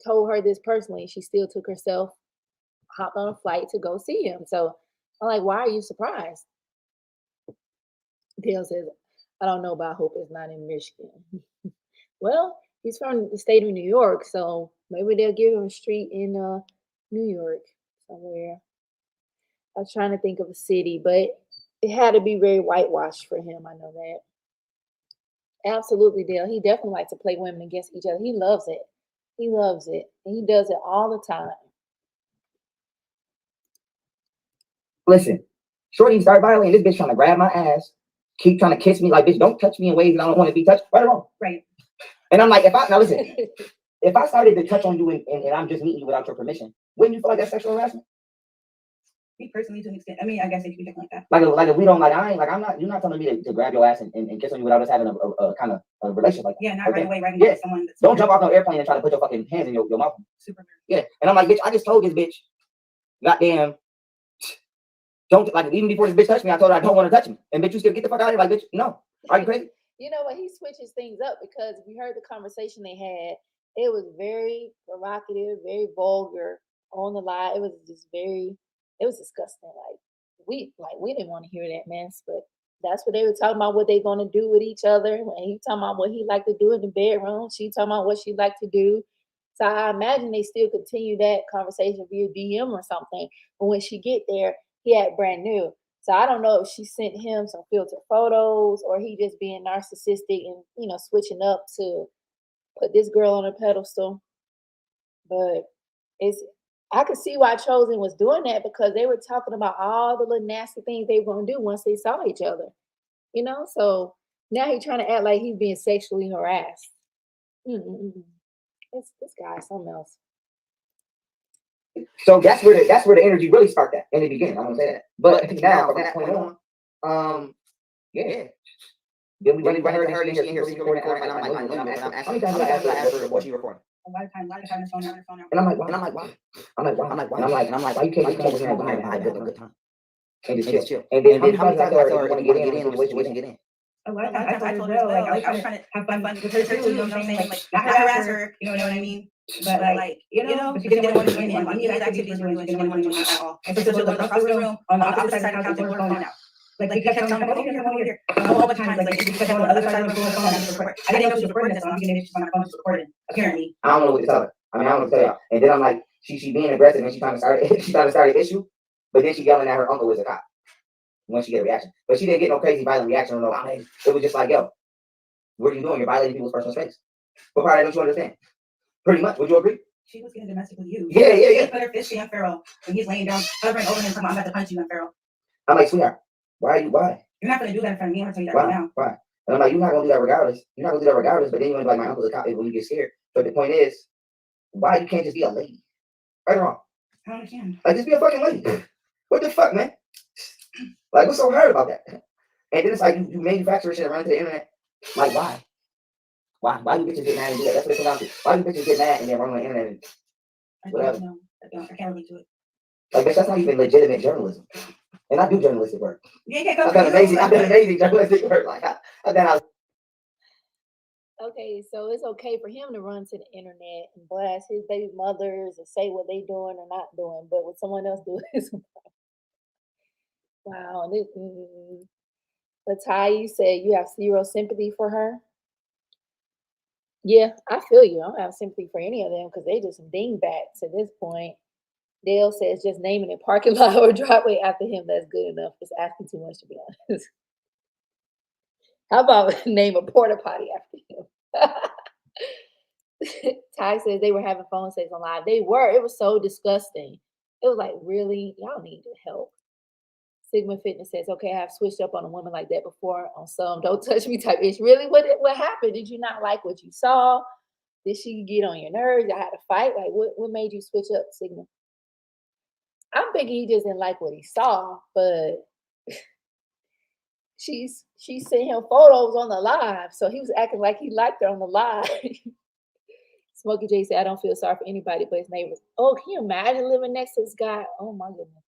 told her this personally. She still took herself, hopped on a flight to go see him. So I'm like, why are you surprised? Dale says, I don't know, but I hope it's not in Michigan. Well, he's from the state of New York, so maybe they'll give him a street in New York somewhere. I was trying to think of a city, but it had to be very whitewashed for him. I know that. Absolutely, Dale. He definitely likes to play women against each other. He loves it. He loves it. And he does it all the time. listen, Shorty started violating. This bitch trying to grab my ass, keep trying to kiss me, like, bitch, don't touch me in ways that I don't want to be touched. Right or wrong? Right. And I'm like, now listen, if I started to touch on you and I'm just meeting you without your permission, wouldn't you feel like that's sexual harassment? Me personally, to an extent. I mean, I guess it could be different like that. Like if we don't, like, I'm not, you're not telling me to grab your ass and kiss on you without us having a kind of a relationship like that. Yeah, not right away, right? Yeah. Someone that's don't jump off no airplane and try to put your fucking hands in your mouth. Super. Yeah. And I'm like, bitch, I just told this bitch, goddamn, don't, like, even before this bitch touched me, I told her I don't want to touch me. And bitch, you still get the fuck out of here. Like, bitch, no. Are you crazy? You know what? He switches things up because we heard the conversation they had. It was very provocative, very vulgar on the lie. It was just it was disgusting. We didn't want to hear that mess, but that's what they were talking about, what they gonna do with each other. And he talking about what he liked to do in the bedroom. She talking about what she liked to do. So I imagine they still continue that conversation via DM or something. But when she get there, he had brand new. So I don't know if she sent him some filtered photos or he just being narcissistic and switching up to put this girl on a pedestal. But it's I could see why Chosen was doing that because they were talking about all the little nasty things they were gonna do once they saw each other. So now he's trying to act like he's being sexually harassed. Mm-mm-mm. This guy is something else. So that's where the energy really sparked at in the beginning. I'm gonna say that. But now from that point on, yeah. Then we heard her and she in here recording, and I'm like, I'm asking, how many times I asked her what she recording? A lot of times it's on her phone. And I'm like, why? Why you can't just come over here and go and have a good time and just chill? And then how many times I tell her if you want to get in on the situation, get in. A lot of times I told her as well, like I was trying to have fun with her too, you know what I'm saying? Like not harass her, you know what I mean? But but she didn't want to join in on any of the activities we were doing, she didn't want to join in at all. And so she'll look across the room on the opposite side of the couch and pull her phone out. Like we kept telling her, come over here. A whole bunch of times, like she kept on the other side of the room, pull her phone out and record. I didn't know she was recording this, so I'm thinking maybe she's on her phone, she's recording. Apparently. I don't know what to tell her. I mean, I don't know what to tell y'all. And then I'm like, she being aggressive and she trying to start an issue, but then she yelling at her uncle was a cop when she get a reaction. But she didn't get no crazy violent reaction or no. I mean, it was just like, yo, what are you doing? You're violating people's personal space. What part don't you understand? Pretty much. Would you agree? She was getting domestically used. Yeah. She put her fist in Pharaoh when he's laying down, hovering over him, I'm about to punch you, Pharaoh. I'm like, sweetheart, why? You're not gonna do that in front of me. I'm gonna tell you that right now. Why? And I'm like, you're not gonna do that regardless. But then you're gonna be like, my uncle's a cop when you get scared. But the point is, why you can't just be a lady? Right or wrong? I don't understand. Like, just be a fucking lady. What the fuck, man? Like, what's so hard about that? And then it's like you manufacture shit around to the internet. Like, why? Why do bitches get mad and do that? That's what it comes down to. Why do bitches get mad and then run on the internet and whatever? I can't relate to it. Like, bitch, that's not even legitimate journalism. And I do journalistic work. Yeah, I've done amazing journalistic work. Like, I've done. Okay, so it's okay for him to run to the internet and blast his baby mothers and say what they doing or not doing, but what someone else do is wow. But Ty, you said you have zero sympathy for her. Yeah, I feel you. I don't have sympathy for any of them because they just some dingbats at this point. Dale says just naming a parking lot or driveway after him, that's good enough. It's asking too much, to be honest. How about name a porta potty after him? Ty says they were having phone sex on live. They were. It was so disgusting. It was like, really? Y'all need help. Sigma Fitness says, okay, I have switched up on a woman like that before on some don't touch me type ish. Really? What happened? Did you not like what you saw? Did she get on your nerves? I had a fight? Like, what made you switch up, Sigma? I'm thinking he just didn't like what he saw, but she sent him photos on the live, so he was acting like he liked her on the live. Smokey J said, I don't feel sorry for anybody but his neighbors. Oh, can you imagine living next to this guy? Oh my goodness.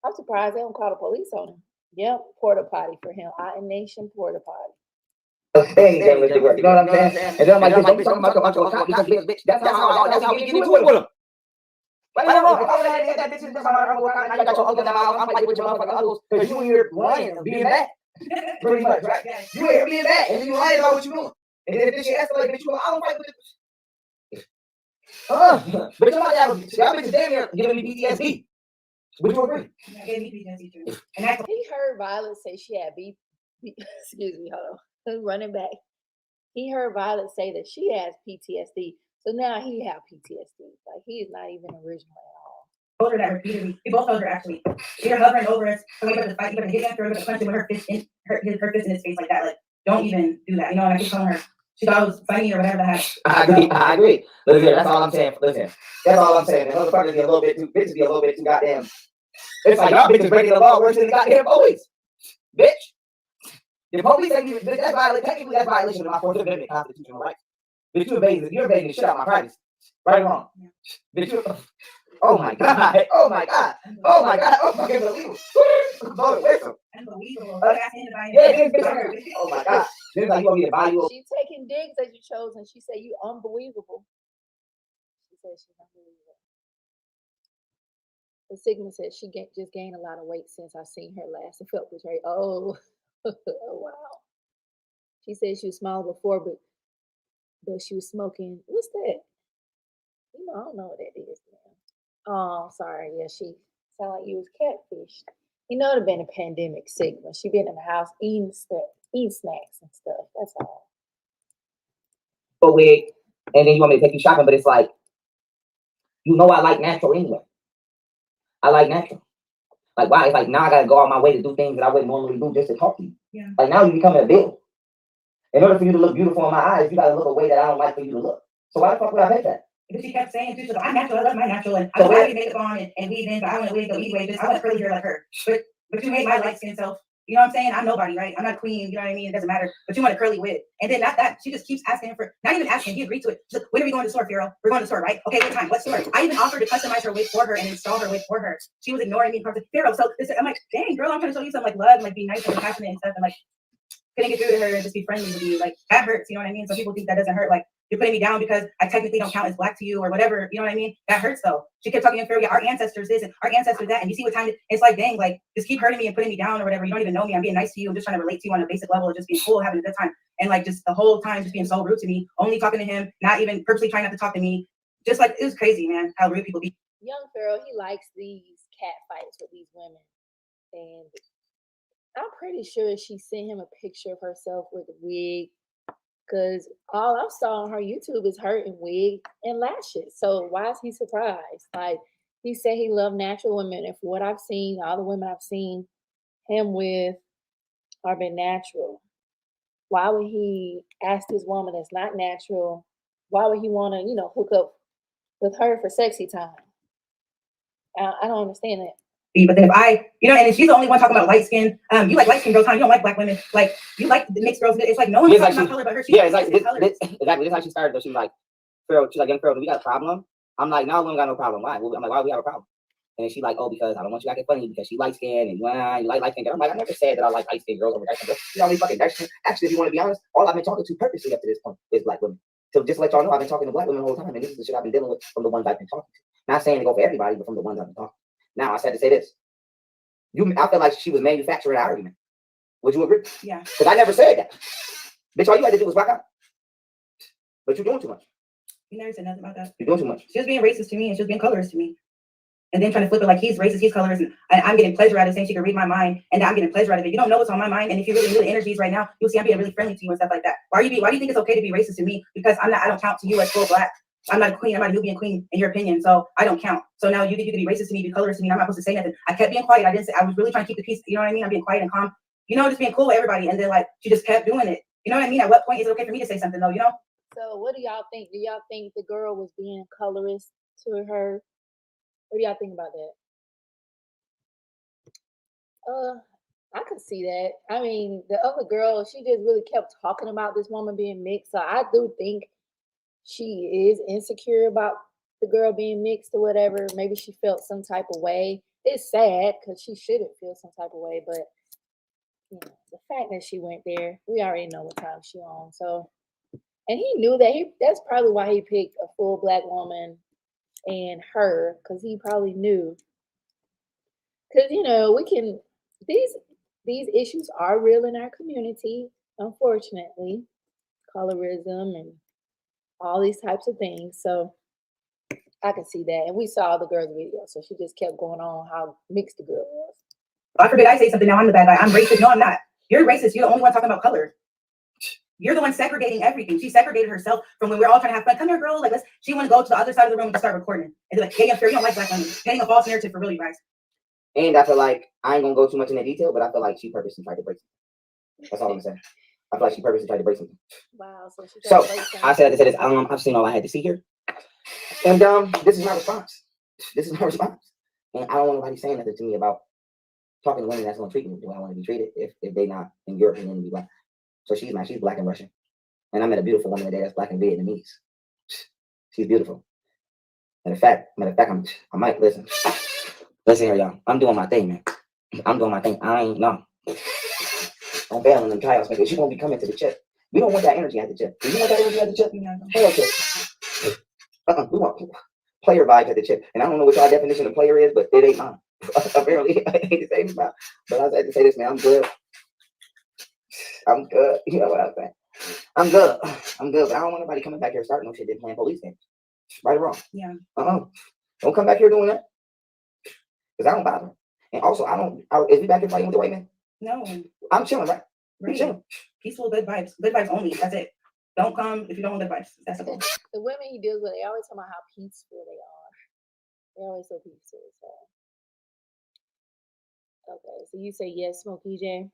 I'm surprised they don't call the police on him. Yep, porta potty for him. I Nation porta potty. Hey, you know what I'm saying? And then I'm like, bitch, don't talk about your cop because bitch, that's how we get into it with him. But I don't know. That bitch is just I got your uncle now. I'm like with your motherfucking uncles because you in here lying or being bad. Pretty much, right? You in here being bad and then you lying about what you doing. And then if this shit escalates, bitch, you I don't fight with it. But y'all bitches damn near giving me PTSD. Would you agree? Yeah, gave me PTSD too. And he heard Violet say she had excuse me, hold on. Running back. He heard Violet say that she has PTSD. So now he have PTSD. Like he is not even original at all. Told her that repeatedly. We both told her actually. You're hovering over us. So we better fight. You better hit after her. We better punch him with her fist in his face like that. Like, don't even do that. You know, and I keep telling her. She thought it was funny or whatever the heck. I agree. Listen, that's all I'm saying. Listen, that's all I'm saying. And motherfuckers be a little bit too goddamn. It's like y'all bitches breaking the law worse than the goddamn police. Bitch. The police ain't even technically that's violation of my Fourth Amendment constitutional rights. Bitch, you're invading the shit out of my privacy. Right or wrong? Yeah. Bitch, oh my god. Oh my god. Oh my god. Oh fucking unbelievable. Unbelievable. Yeah, oh my god. Then like you want me to buy you. She's taking digs that you chose and she said you unbelievable. She said she's unbelievable. The Sigma said she just gained a lot of weight since I seen her last and felt betrayed. Oh, oh wow. She said she was small before, but she was smoking. What's that? I don't know what that is, man. Oh, sorry. Yeah, she sounded like you was catfished. It'd have been a pandemic, Sigma. She been in the house eating snacks and stuff. That's all. But wait, and then you want me to take you shopping, but it's like, I like natural anyway. I like natural. Like why? It's like now I gotta go out my way to do things that I wouldn't normally do just to talk to you. Yeah. Like now you're becoming a bill. In order for you to look beautiful in my eyes, you gotta look a way that I don't like for you to look. So why the fuck would I pay that? Because she kept saying, she's like, I'm natural, I love my natural, and I have makeup on and weave in, but I want to wig go anyway, just I want curly hair like her. But you made my light skin self. You know what I'm saying? I'm nobody, right? I'm not a queen, you know what I mean? It doesn't matter. But you want a curly wig. And then not that, she just keeps asking him for, not even asking, he agreed to it. She's like, when are we going to the store, Pharaoh? We're going to the store, right? Okay, what time? What store? I even offered to customize her wig for her and install her wig for her. She was ignoring me. Pharaoh, so this, I'm like, dang, girl, I'm trying to show you some like love and like be nice and compassionate and stuff. And like, couldn't get through to her and just be friendly with you. Like, that hurts, you know what I mean? So people think that doesn't hurt. Like, you're putting me down because I technically don't count as black to you or whatever, you know what I mean? That hurts though. She kept talking in Pharaoh, yeah, our ancestors this and our ancestors that, and you see what time it's like, dang, like, just keep hurting me and putting me down or whatever. You don't even know me. I'm being nice to you. I'm just trying to relate to you on a basic level of just being cool, having a good time. And like, just the whole time just being so rude to me, only talking to him, not even purposely trying not to talk to me. Just like, it was crazy, man, how rude people be. Young Pharaoh, he likes these cat fights with these women. And I'm pretty sure she sent him a picture of herself with a wig, because all I saw on her YouTube is her in wig and lashes. So why is he surprised? Like, he said he loved natural women, and for what I've seen, all the women I've seen him with are been natural. Why would he ask this woman that's not natural? Why would he want to, hook up with her for sexy time? I don't understand that. But then if I, and she's the only one talking about light skin. You like light skin girls, huh? You don't like black women. Like, you like the mixed girls. It's like no one's talking about color but her. Yeah, it's like exactly. This is how she started though. She was like, Pharaoh, she's like, young Pharaoh, do we got a problem? I'm like, no, we don't got no problem. Why? I'm like, why do we have a problem? And she like, oh, because I don't want you acting funny because she light skin and you like light skin. I'm like, I never said that I like light skin girls over dark skin girls. You know, fucking dark skin. Actually, if you want to be honest, all I've been talking to purposely up to this point is black women. So just to let y'all know, I've been talking to black women the whole time, and this is the shit I've been dealing with from the ones I've been talking to. Not saying to go for everybody, but from the ones I've been talking to. Now I said to say this. I feel like she was manufacturing an argument. Would you agree? Yeah. Because I never said that. Bitch, all you had to do was rock out. But you're doing too much. You never said nothing about that. You're doing too much. She was being racist to me and she was being colorist to me. And then trying to flip it like he's racist, he's colorist, and I'm getting pleasure out of saying she can read my mind, and I'm getting pleasure out of it. You don't know what's on my mind, and if you really knew the energies right now, you'll see I'm being really friendly to you and stuff like that. Why do you think it's okay to be racist to me? Because I don't count to you as full black. I'm not a queen. I'm not a Nubian queen in your opinion, so I don't count. So now you think you can be racist to me, be colorist to me, and I'm not supposed to say nothing. I kept being quiet. I didn't say. I was really trying to keep the peace. You know what I mean? I'm being quiet and calm. Just being cool with everybody, and then like she just kept doing it. You know what I mean? At what point is it okay for me to say something though? So what do y'all think? Do y'all think the girl was being colorist to her? What do y'all think about that? I could see that. I mean, the other girl, she just really kept talking about this woman being mixed. So I do think she is insecure about the girl being mixed or whatever. Maybe she felt some type of way. It's sad because she shouldn't feel some type of way, but the fact that she went there, we already know what time she on. So, and he knew that that's probably why he picked a full black woman and her, because he probably knew. Because we can these issues are real in our community, unfortunately, colorism and all these types of things. So I can see that. And we saw the girl's video. So she just kept going on how mixed the girl was. God forbid I say something now I'm the bad guy. I'm racist. No, I'm not. You're racist. You're the only one talking about color. You're the one segregating everything. She segregated herself from when we're all trying to have fun. Come here, girl. Like, she want to go to the other side of the room and just start recording. And they're like, hey, I'm sure you don't like black women. Getting a false narrative for real, you guys. And I feel like, I ain't going to go too much into detail, but I feel like she purposely tried to break something. That's all I'm saying. I feel like she purposely tried to break something. Wow. So I said to say this. I've seen all I had to see here. And this is my response. This is my response. And I don't want nobody saying nothing to me about talking to women that's going to treat me the way I want to be treated if they not, in your opinion, to be black. So she's black and Russian. And I met a beautiful woman today that's black and Vietnamese. She's beautiful. Matter of fact, I might listen. Listen here, y'all. I'm doing my thing, man. I'm doing my thing. I ain't no. Don't bail on them tryouts because you're gonna be coming to the chip. We don't want that energy at the chip. Do you want that energy at the chip? Hell chip. We want player vibes at the chip. And I don't know what y'all definition of player is, but it ain't mine. Apparently, I ain't the same about. But I had to say this, man. I'm good. I'm good. You know what I'm saying? I'm good. But I don't want nobody coming back here starting no shit. They're playing police games. Right or wrong? Yeah. Don't come back here doing that. Because I don't bother. And also, is we back here fighting with the white man? No. I'm chilling, right? I'm chilling. Peaceful, good vibes. Good vibes only. That's it. Don't come if you don't want good vibes. That's it. The women he deals with, they always talk about how peaceful they are. They're always so peaceful. So Okay, so you say yes, Smokey J.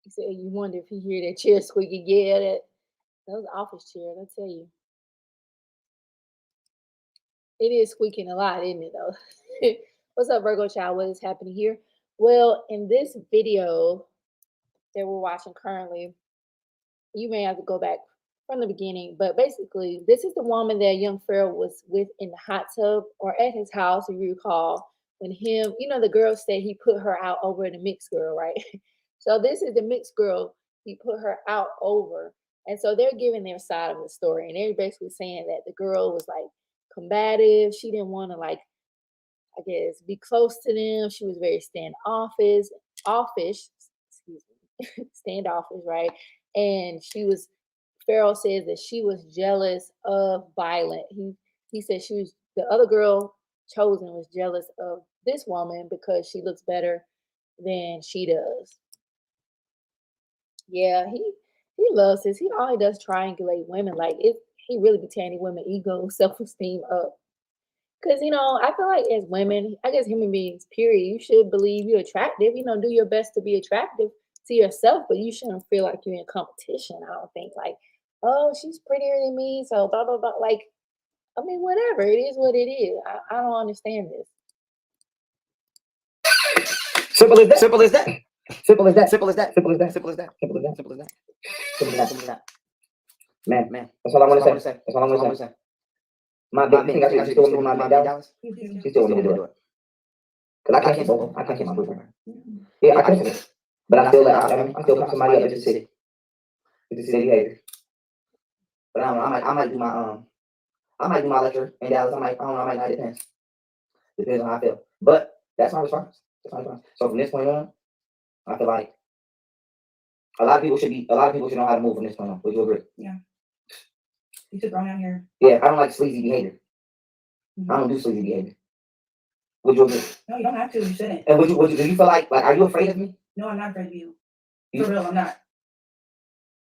You said you wonder if he hear that chair squeaking. Yeah, those office chairs. I tell you, it is squeaking a lot, isn't it? Though. What's up, Virgo child? What is happening here? Well, in this video that we're watching currently, you may have to go back from the beginning, but basically, this is the woman that young Pharaoh was with in the hot tub or at his house, if you recall, when him, the girl said he put her out over the mixed girl, right? So this is the mixed girl he put her out over. And so they're giving their side of the story. And they're basically saying that the girl was like combative. She didn't want to like, I guess, be close to them. She was very offish, excuse me, standoffish, right? And Pharaoh says that she was jealous of Violet. He said the other girl chosen was jealous of this woman because she looks better than she does. Yeah, he loves this. He all he does triangulate women. Like he really be tearing women ego, self-esteem up. Because, I feel like as women, I guess human beings, period, you should believe you're attractive. Do your best to be attractive to yourself, but you shouldn't feel like you're in competition. I don't think like, oh, she's prettier than me, so blah, blah, blah. Like, I mean, whatever. It is what it is. I don't understand this. Simple as that. Simple as that. Simple as that. Simple as that. Simple as that. Simple as that. Simple as that. Simple as that. Simple as that. Simple as that. Man. That's all I want to say. That's all I'm going to say. My big thing, I should still want to my big Dallas. She still want me to do it. Because I can't both. I can't my boyfriend. Yeah, I can't. But I still I still put somebody up just to see. Just to see behavior. But I don't know. I might do my lecture in Dallas. I don't know. I might not. Depends. Depends on how I feel. But that's my response. That's my response. So from this point on, I feel like a lot of people should know how to move from this point on. Would you agree? Yeah. You should throw me out here. Yeah, I don't like sleazy behavior. I don't do sleazy behavior. Would you agree? No, you don't have to. You shouldn't. And do you feel like are you afraid of me? No, I'm not afraid of you. For real, I'm not.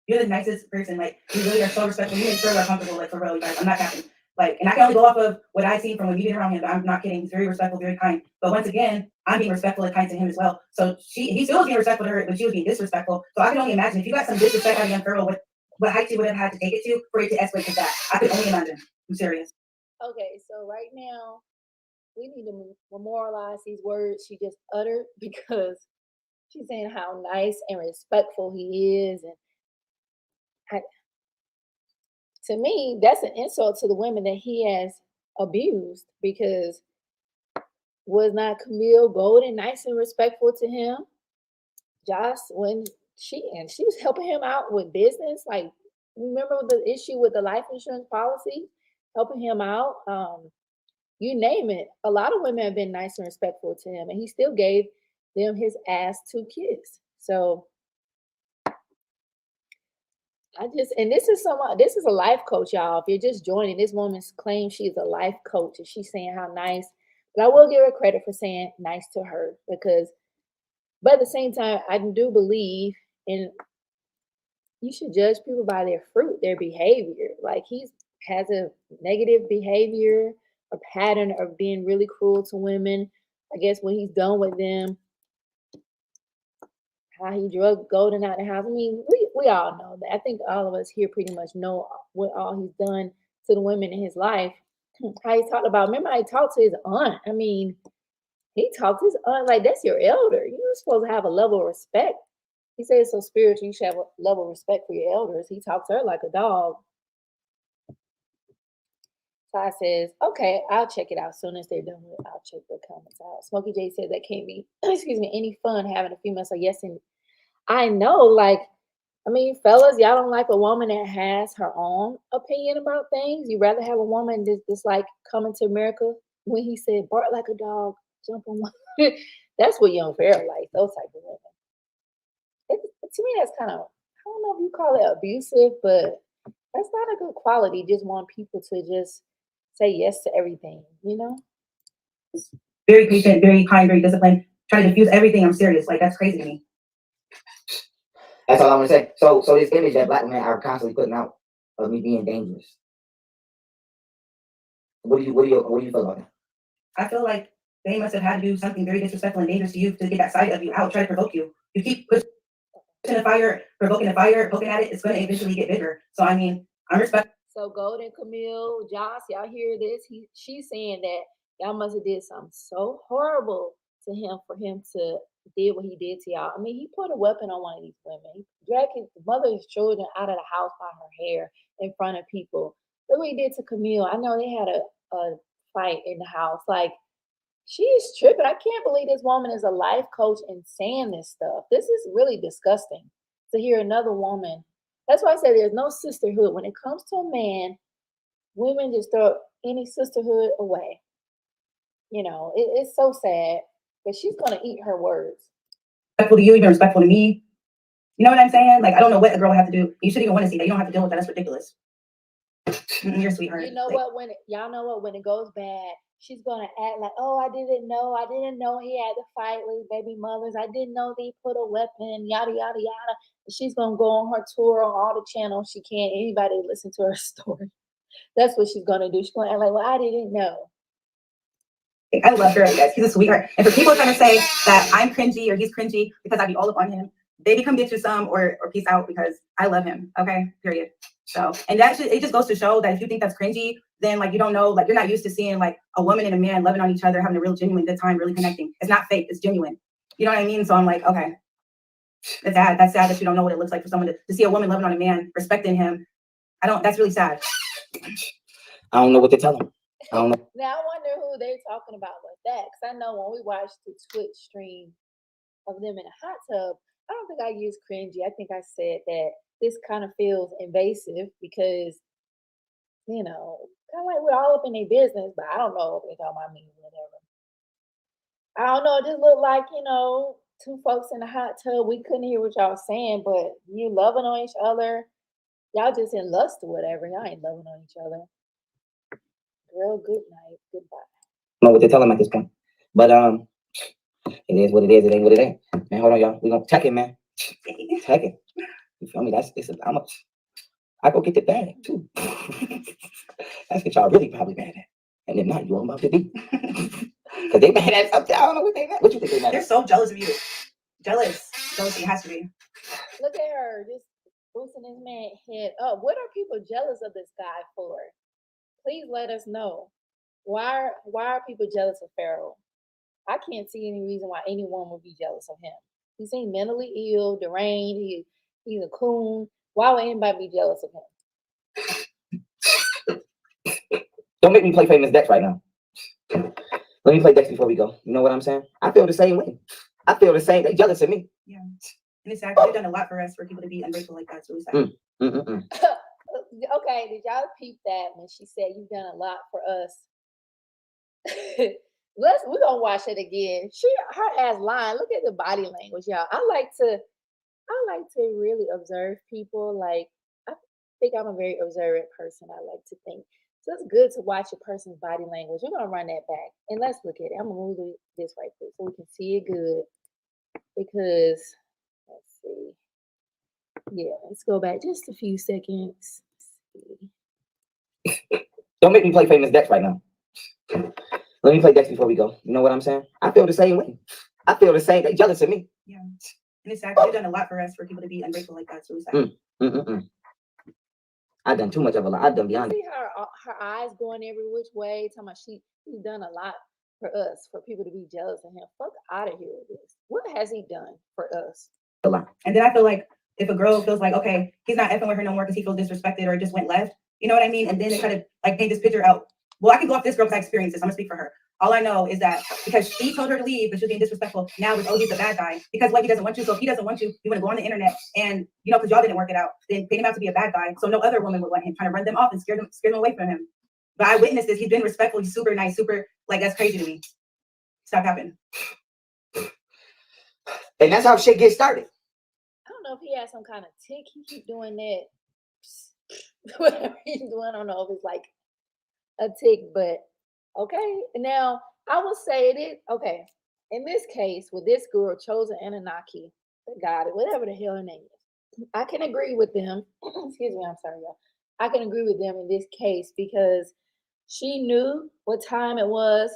You're the nicest person. Like, you really are so respectful. You make sure we're comfortable. Like, for real, you guys. I'm not capping. Like, and I can only go off of what I've seen from when you've been around him, but I'm not kidding. He's very respectful, very kind. But once again, I'm being respectful and kind to him as well. So he still was being respectful to her when she was being disrespectful. So I can only imagine if you got some disrespect out of young girl, what height she would have had to take it to for it to escalate to that. I could only imagine. I'm serious. Okay, so right now, we need to memorialize these words she just uttered because she's saying how nice and respectful he is. And to me, that's an insult to the women that he has abused because was not Camille Golden nice and respectful to him? Joss, when she was helping him out with business, like remember the issue with the life insurance policy, helping him out. You name it. A lot of women have been nice and respectful to him, and he still gave them his ass to kiss. So this is a life coach, y'all. If you're just joining, this woman's claims she's a life coach, and she's saying how nice. But I will give her credit for saying nice to her but at the same time, I do believe in you should judge people by their fruit, their behavior. Like he has a negative behavior, a pattern of being really cruel to women. I guess when he's done with them, how he drug Golden out the house. I mean, we all know that. I think all of us here pretty much know what all he's done to the women in his life. How he talked about, remember how he talked to his aunt. I mean, he talked to his aunt like that's your elder. You're supposed to have a level of respect. He said it's so spiritual, you should have a level of respect for your elders. He talked to her like a dog. So I says, okay, I'll check it out. As soon as they're done with it, I'll check the comments out. Smokey J said that can't be, excuse me, any fun having a female. So yes, and I know, like, I mean, fellas, y'all don't like a woman that has her own opinion about things. You rather have a woman that's like coming to America when he said bark like a dog, jump on one. That's what young Pharaoh like, those type of women. To me, that's kind of, I don't know if you call it abusive, but that's not a good quality. Just want people to just say yes to everything, Very patient, very kind, very disciplined. Try to diffuse everything. I'm serious. Like, that's crazy to me. That's all I want to say. So this image that black men are constantly putting out of me being dangerous. What do you feel about that? I feel like They must have had to do something very disrespectful and dangerous to you to get that side of you out, try to provoke you. You keep pushing the fire, provoking the fire, poking at it, it's going to eventually get bigger. So, I mean, I'm respecting. So Golden, Camille, Joss, y'all hear this? She's saying that y'all must have did something so horrible to him for him to did what he did to y'all. I mean, he put a weapon on one of these women. He dragged his mother's children out of the house by her hair in front of people. Look what he did to Camille. I know they had a fight in the house. Like, she is tripping. I can't believe this woman is a life coach and saying this stuff. This is really disgusting to hear another woman. That's why I say there's no sisterhood. When it comes to a man, women just throw any sisterhood away. You know, it's so sad. But she's gonna eat her words. Respectful to you, even respectful to me. You know what I'm saying? Like, I don't know what a girl would have to do. You shouldn't even want to see that. You don't have to deal with that. That's ridiculous. Your sweetheart. You know what? Y'all know what? When it goes bad, she's gonna act like, "Oh, I didn't know he had to fight with baby mothers. I didn't know they put a weapon. Yada yada yada." And she's gonna go on her tour on all the channels she can. Anybody listen to her story? That's what she's gonna do. She's gonna act like, "Well, I didn't know." I love her, guys. He's a sweetheart. And for people trying to say that I'm cringy or he's cringy because I be all up on him, baby, come get you some or peace out because I love him. Okay, period. So, and it just goes to show that if you think that's cringy, then like you don't know, like you're not used to seeing like a woman and a man loving on each other, having a real genuine good time, really connecting. It's not fake, it's genuine. You know what I mean? So I'm like, okay, that's sad. That's sad that you don't know what it looks like for someone to see a woman loving on a man, respecting him. That's really sad. I don't know what to tell him. I don't know. Now I wonder who they're talking about with that. Because I know when we watched the Twitch stream of them in a hot tub, I don't think I used cringy. I think I said that this kind of feels invasive because, you know, kind of like we're all up in their business, but I don't know if they're talking about me or whatever. I don't know. It just looked like, you know, two folks in a hot tub. We couldn't hear what y'all saying, but you loving on each other. Y'all just in lust or whatever. Y'all ain't loving on each other. Girl, good night. Goodbye. I don't know what to tell him at this point. But it is what it is. It ain't what it ain't. Man, hold on, y'all. We gonna check it, man. Check it. You feel me? I go get the bag too. That's what y'all really probably mad at. And if not, you about to be. Because they mad at something. I don't know what they mad. What you think they mad at? They're so jealous of you. Jealous. Jealousy has to be. Look at her just boosting this man's head up. What are people jealous of this guy for? Please let us know. Why are people jealous of Pharaoh? I can't see any reason why anyone would be jealous of him. He seems mentally ill, deranged. He's a coon. Why would anybody be jealous of him? Don't make me play famous Dex right now. Let me play Dex before we go. You know what I'm saying? I feel the same way. I feel the same. They jealous of me. Yeah. And it's actually done a lot for us for people to be ungrateful like that. It's really sad. Okay, did y'all peep that when she said you've done a lot for us? We're gonna watch it again. Her ass lying. Look at the body language, y'all. I like to really observe people. Like, I think I'm a very observant person. I like to think. So it's good to watch a person's body language. We're gonna run that back and let's look at it. I'm gonna move this right quick so we can see it good. Because let's see. Yeah, let's go back just a few seconds. Don't make me play famous Dex right now. Let me play Dex before we go. You know what I'm saying? I feel the same way. I feel the same. They jealous of me. Yeah. And it's actually done a lot for us for people to be ungrateful like that. It's really sad. I've done too much of a lot. I've done beyond. See her eyes going every which way. Talking about she's done a lot for us, for people to be jealous of him. Fuck out of here with this. What has he done for us? A lot. And then I feel like if a girl feels like, okay, he's not effing with her no more because he feels disrespected or just went left, you know what I mean? And then they kind of like paint this picture out. Well, I can go off this girl because I experienced this. I'm gonna speak for her. All I know is that because she told her to leave, but she was being disrespectful. Now it's, oh, he's a bad guy because what he doesn't want you. So if he doesn't want you, you want to go on the internet and because y'all didn't work it out, then paint him out to be a bad guy. So no other woman would want him, trying to run them off and scare them away from him. But I witnessed this. He's been respectful. He's super nice, super like that's crazy to me. Stop happening. And that's how shit gets started. I don't know if he has some kind of tick. He keep doing that. Whatever he's doing, I don't know if it's like a tick, but okay. Now I will say it is okay. In this case, with this girl, chosen Anunnaki, the god, whatever the hell her name is, I can agree with them. Excuse me, I'm sorry, y'all. I can agree with them in this case because she knew what time it was.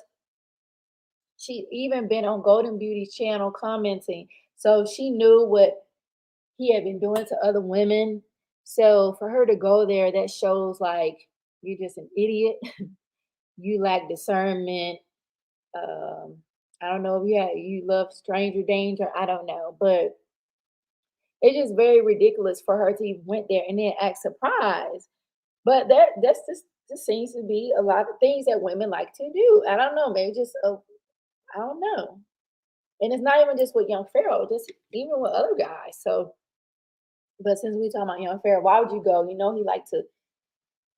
She even been on Golden Beauty's channel commenting. So she knew what he had been doing to other women. So for her to go there, that shows like you're just an idiot. You lack discernment. Um, I don't know if you love stranger danger. I don't know, but it's just very ridiculous for her to even went there and then act surprised. But that's just seems to be a lot of things that women like to do. I don't know, maybe just I don't know. And it's not even just with young Pharaoh, just even with other guys. So, but since we talking about young Pharaoh, why would you go? You know he liked to,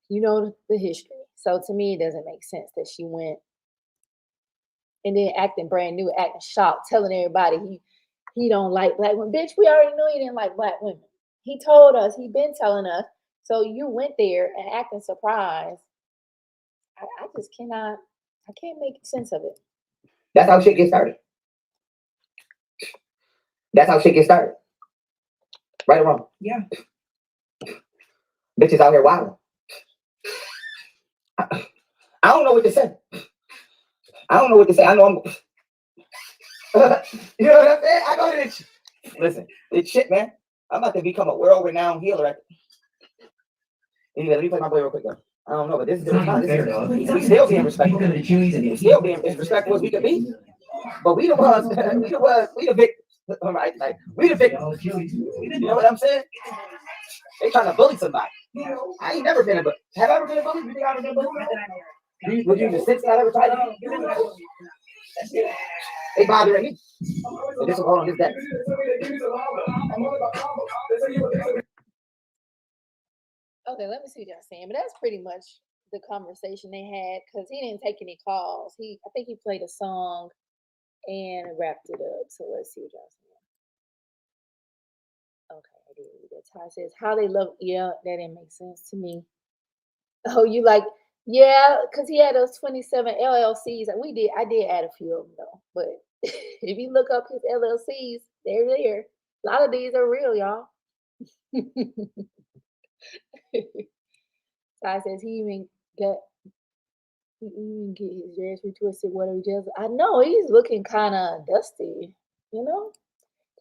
the history. So to me, it doesn't make sense that she went and then acting brand new, acting shocked, telling everybody he don't like black women. Bitch, we already knew he didn't like black women. He told us, he been telling us. So you went there and acting surprised. I just cannot, I can't make sense of it. That's how shit gets started. That's how shit gets started. Right or wrong? Yeah. Bitches out here wilding. I don't know what to say. I don't know what to say. I know I'm. You know what I'm saying? I go to this. Listen, it's shit, man. I'm about to become a world-renowned healer. Anyway, let me play my boy real quick though. I don't know, but this is we still being respectful. We still being as respectful as we could be. But we the ones, we the victims. All right, like we the victims. You know what I'm saying? They trying to bully somebody. I ain't never been a bully. Have I ever been a bully? You think I've ever been a bully? Would you just sit that ever try to? They bothering me. So this will hold on this day. Okay, let me see what y'all saying. But that's pretty much the conversation they had because he didn't take any calls. I think he played a song and wrapped it up. So let's see what y'all saying. Okay, I did read that. Ty says how they love. Yeah, that didn't make sense to me. Oh, you like? Yeah, because he had those 27 LLCs. And I did add a few of them though. But if you look up his LLCs, they're there. A lot of these are real, y'all. Ty says he even get his dress retwisted. What he just I know he's looking kind of dusty, you know.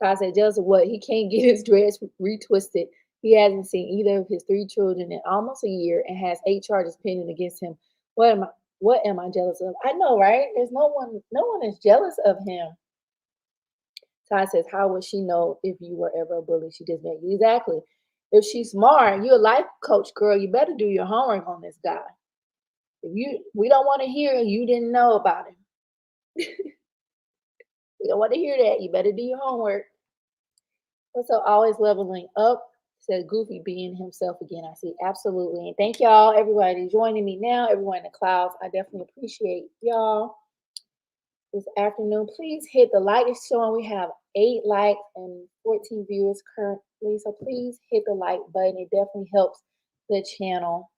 Ty said just what he can't get his dress retwisted. He hasn't seen either of his three children in almost a year and has 8 charges pending against him. What am I jealous of? I know, right? There's no one is jealous of him. Ty says, how would she know if you were ever a bully? She just met you. Exactly. If she's smart, you're a life coach, girl. You better do your homework on this guy. We don't want to hear you didn't know about him. We don't want to hear that. You better do your homework. What's up? Always leveling up. Says Goofy being himself again. I see absolutely. And thank y'all, everybody joining me now. Everyone in the clouds. I definitely appreciate y'all this afternoon. Please hit the like. It's showing we have 8 likes and 14 viewers currently. So please hit the like button. It definitely helps the channel.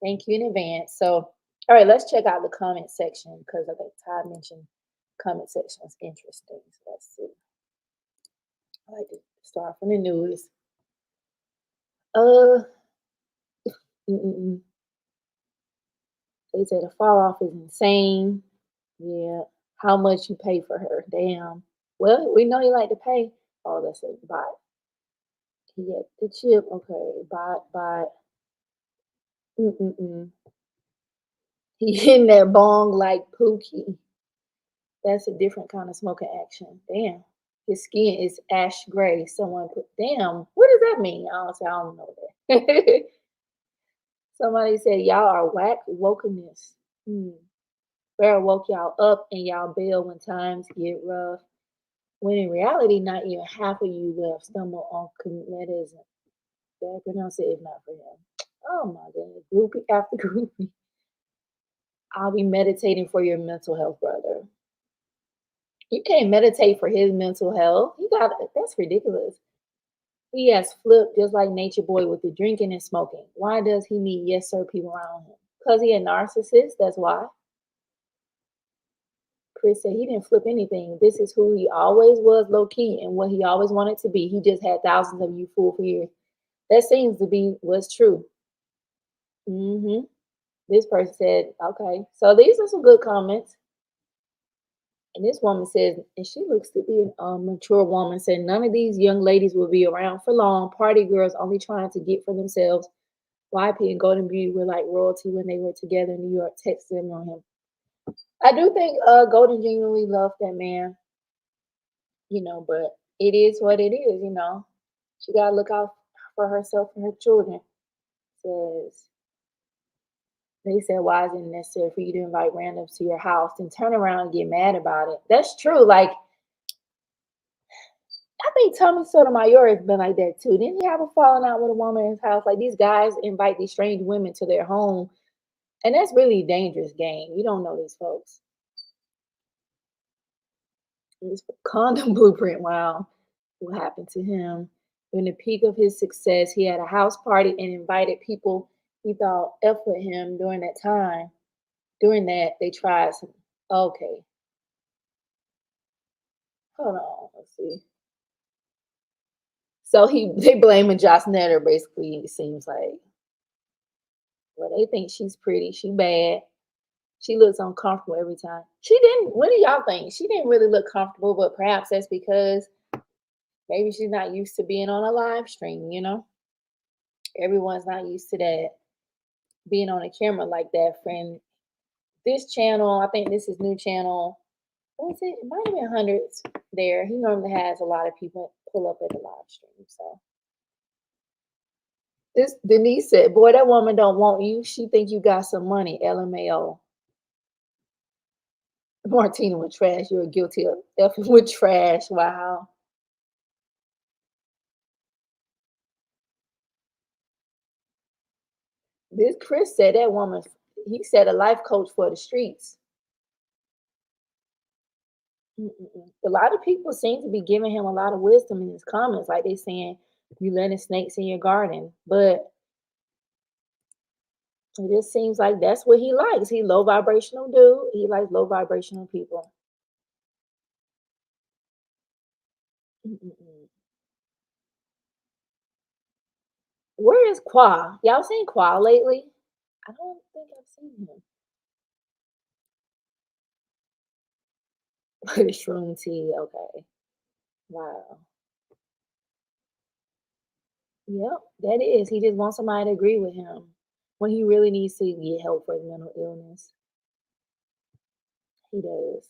Thank you in advance. So, all right, let's check out the comment section because I think Todd mentioned comment section is interesting. So let's see. I like to start from the news. They said the fall off is insane. Yeah. How much you pay for her? Damn. Well, we know you like to pay. Oh, that's a bot. He get the chip. Okay, bot. Mm-mm-mm. He in that bong like Pookie. That's a different kind of smoking action. Damn. His skin is ash gray. Someone put, damn, what does that mean? Honestly, I don't know that. Somebody said, y'all are whack wokeness. Pharaoh woke y'all up and y'all bail when times get rough. When in reality, not even half of you left stumble on communism. That pronunciation is not for him. Oh my goodness. Groupie after groupie. I'll be meditating for your mental health, brother. You can't meditate for his mental health. That's ridiculous. He has flipped just like Nature Boy with the drinking and smoking. Why does he need yes sir people around him? Because he a narcissist, that's why. Chris said he didn't flip anything. This is who he always was low key and what he always wanted to be. He just had thousands of you fooled for years. That seems to be what's true. This person said, okay. So these are some good comments. And this woman says, and she looks to be a mature woman, said none of these young ladies will be around for long. Party girls only trying to get for themselves. YP and Golden Beauty were like royalty when they were together in New York, texting on him. I do think Golden genuinely loved that man, but it is what it is, She gotta look out for herself and her children. Says they said, why is it necessary for you to invite randoms to your house and turn around and get mad about it? That's true. Like I think Tommy Sotomayor has been like that too. Didn't he have a falling out with a woman in his house? Like these guys invite these strange women to their home, and that's really a dangerous game. You don't know these folks. This condom blueprint. Wow, what happened to him? In the peak of his success, he had a house party and invited people he thought F with him during that time. During that, they tried some. Okay, hold on. Let's see. So they blaming Josh Netter basically. It seems like, well, they think she's pretty. She bad. She looks uncomfortable every time. She didn't. What do y'all think? She didn't really look comfortable, but perhaps that's because maybe she's not used to being on a live stream. Everyone's not used to that, being on a camera like that. Friend, this channel, I think this is new channel. What was it? It might have been hundreds there. He normally has a lot of people pull up at the live stream. So this Denise said, boy, that woman don't want you. She think you got some money. LMAO. Martina with trash. You're guilty of effing with trash. Wow. This Chris said that woman, he said a life coach for the streets. Mm-mm-mm. A lot of people seem to be giving him a lot of wisdom in his comments, like they saying you letting snakes in your garden. But it just seems like that's what he likes. He low vibrational dude. He likes low vibrational people. Mm-mm-mm. Where is Qua? Y'all seen Qua lately? I don't think I've seen him. Shroom tea. Okay. Wow. Yep, that is. He just wants somebody to agree with him when he really needs to get help for his mental illness. He does.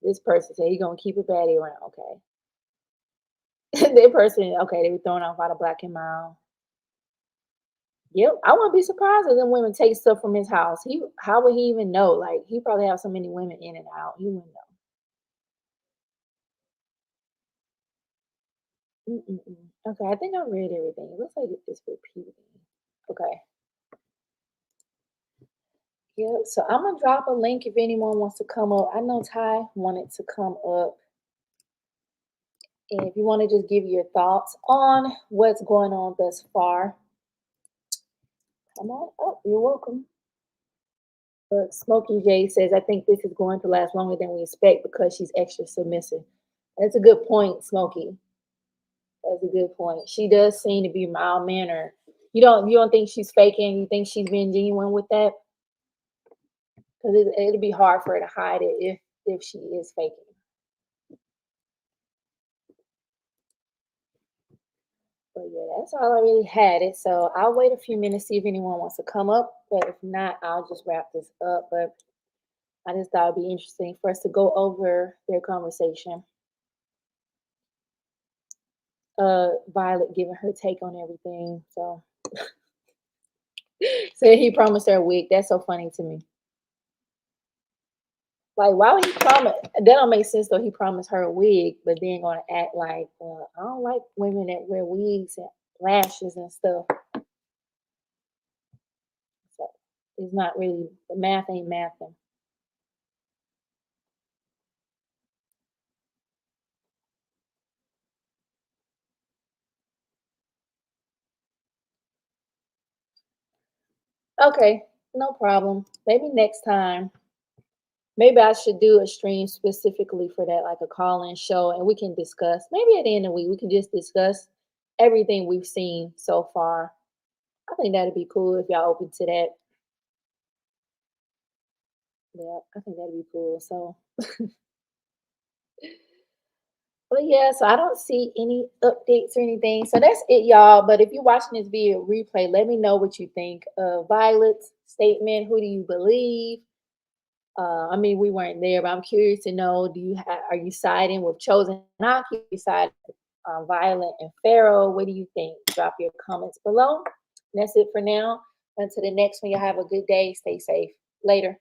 This person said he gonna keep a baddie around. Okay. That person, okay, they were thrown off by the Black and Mild. Yep, I wouldn't be surprised if them women take stuff from his house. How would he even know? Like, he probably have so many women in and out. He wouldn't know. Mm-mm-mm. Okay, I think I read everything. It looks like it's repeating. Okay. Yeah, so I'm gonna drop a link if anyone wants to come up. I know Ty wanted to come up. And if you want to just give your thoughts on what's going on thus far, come on up. You're welcome. But Smokey J says, I think this is going to last longer than we expect because she's extra submissive. That's a good point, Smokey. That's a good point. She does seem to be mild mannered. You don't think she's faking? You think she's being genuine with that? Because it'll be hard for her to hide it if she is faking. But yeah, that's all I really had it. So I'll wait a few minutes, see if anyone wants to come up. But if not, I'll just wrap this up. But I just thought it'd be interesting for us to go over their conversation. Violet giving her take on everything. So said he promised her a wig. That's so funny to me. Like, why would he promise? That don't make sense though. He promised her a wig, but then gonna act like, I don't like women that wear wigs and lashes and stuff. So it's not really the math ain't mathing. Okay, no problem. Maybe next time. Maybe I should do a stream specifically for that, like a call-in show, and we can discuss. Maybe at the end of the week, we can just discuss everything we've seen so far. I think that'd be cool if y'all open to that. Yeah, I think that'd be cool. So But yeah, so I don't see any updates or anything. So that's it, y'all. But if you're watching this video replay, let me know what you think of Violet's statement. Who do you believe? I mean, we weren't there, but I'm curious to know: are you siding with Chosen Naki? Are you siding with Violet and Pharaoh? What do you think? Drop your comments below. And that's it for now. Until the next one, y'all have a good day. Stay safe. Later.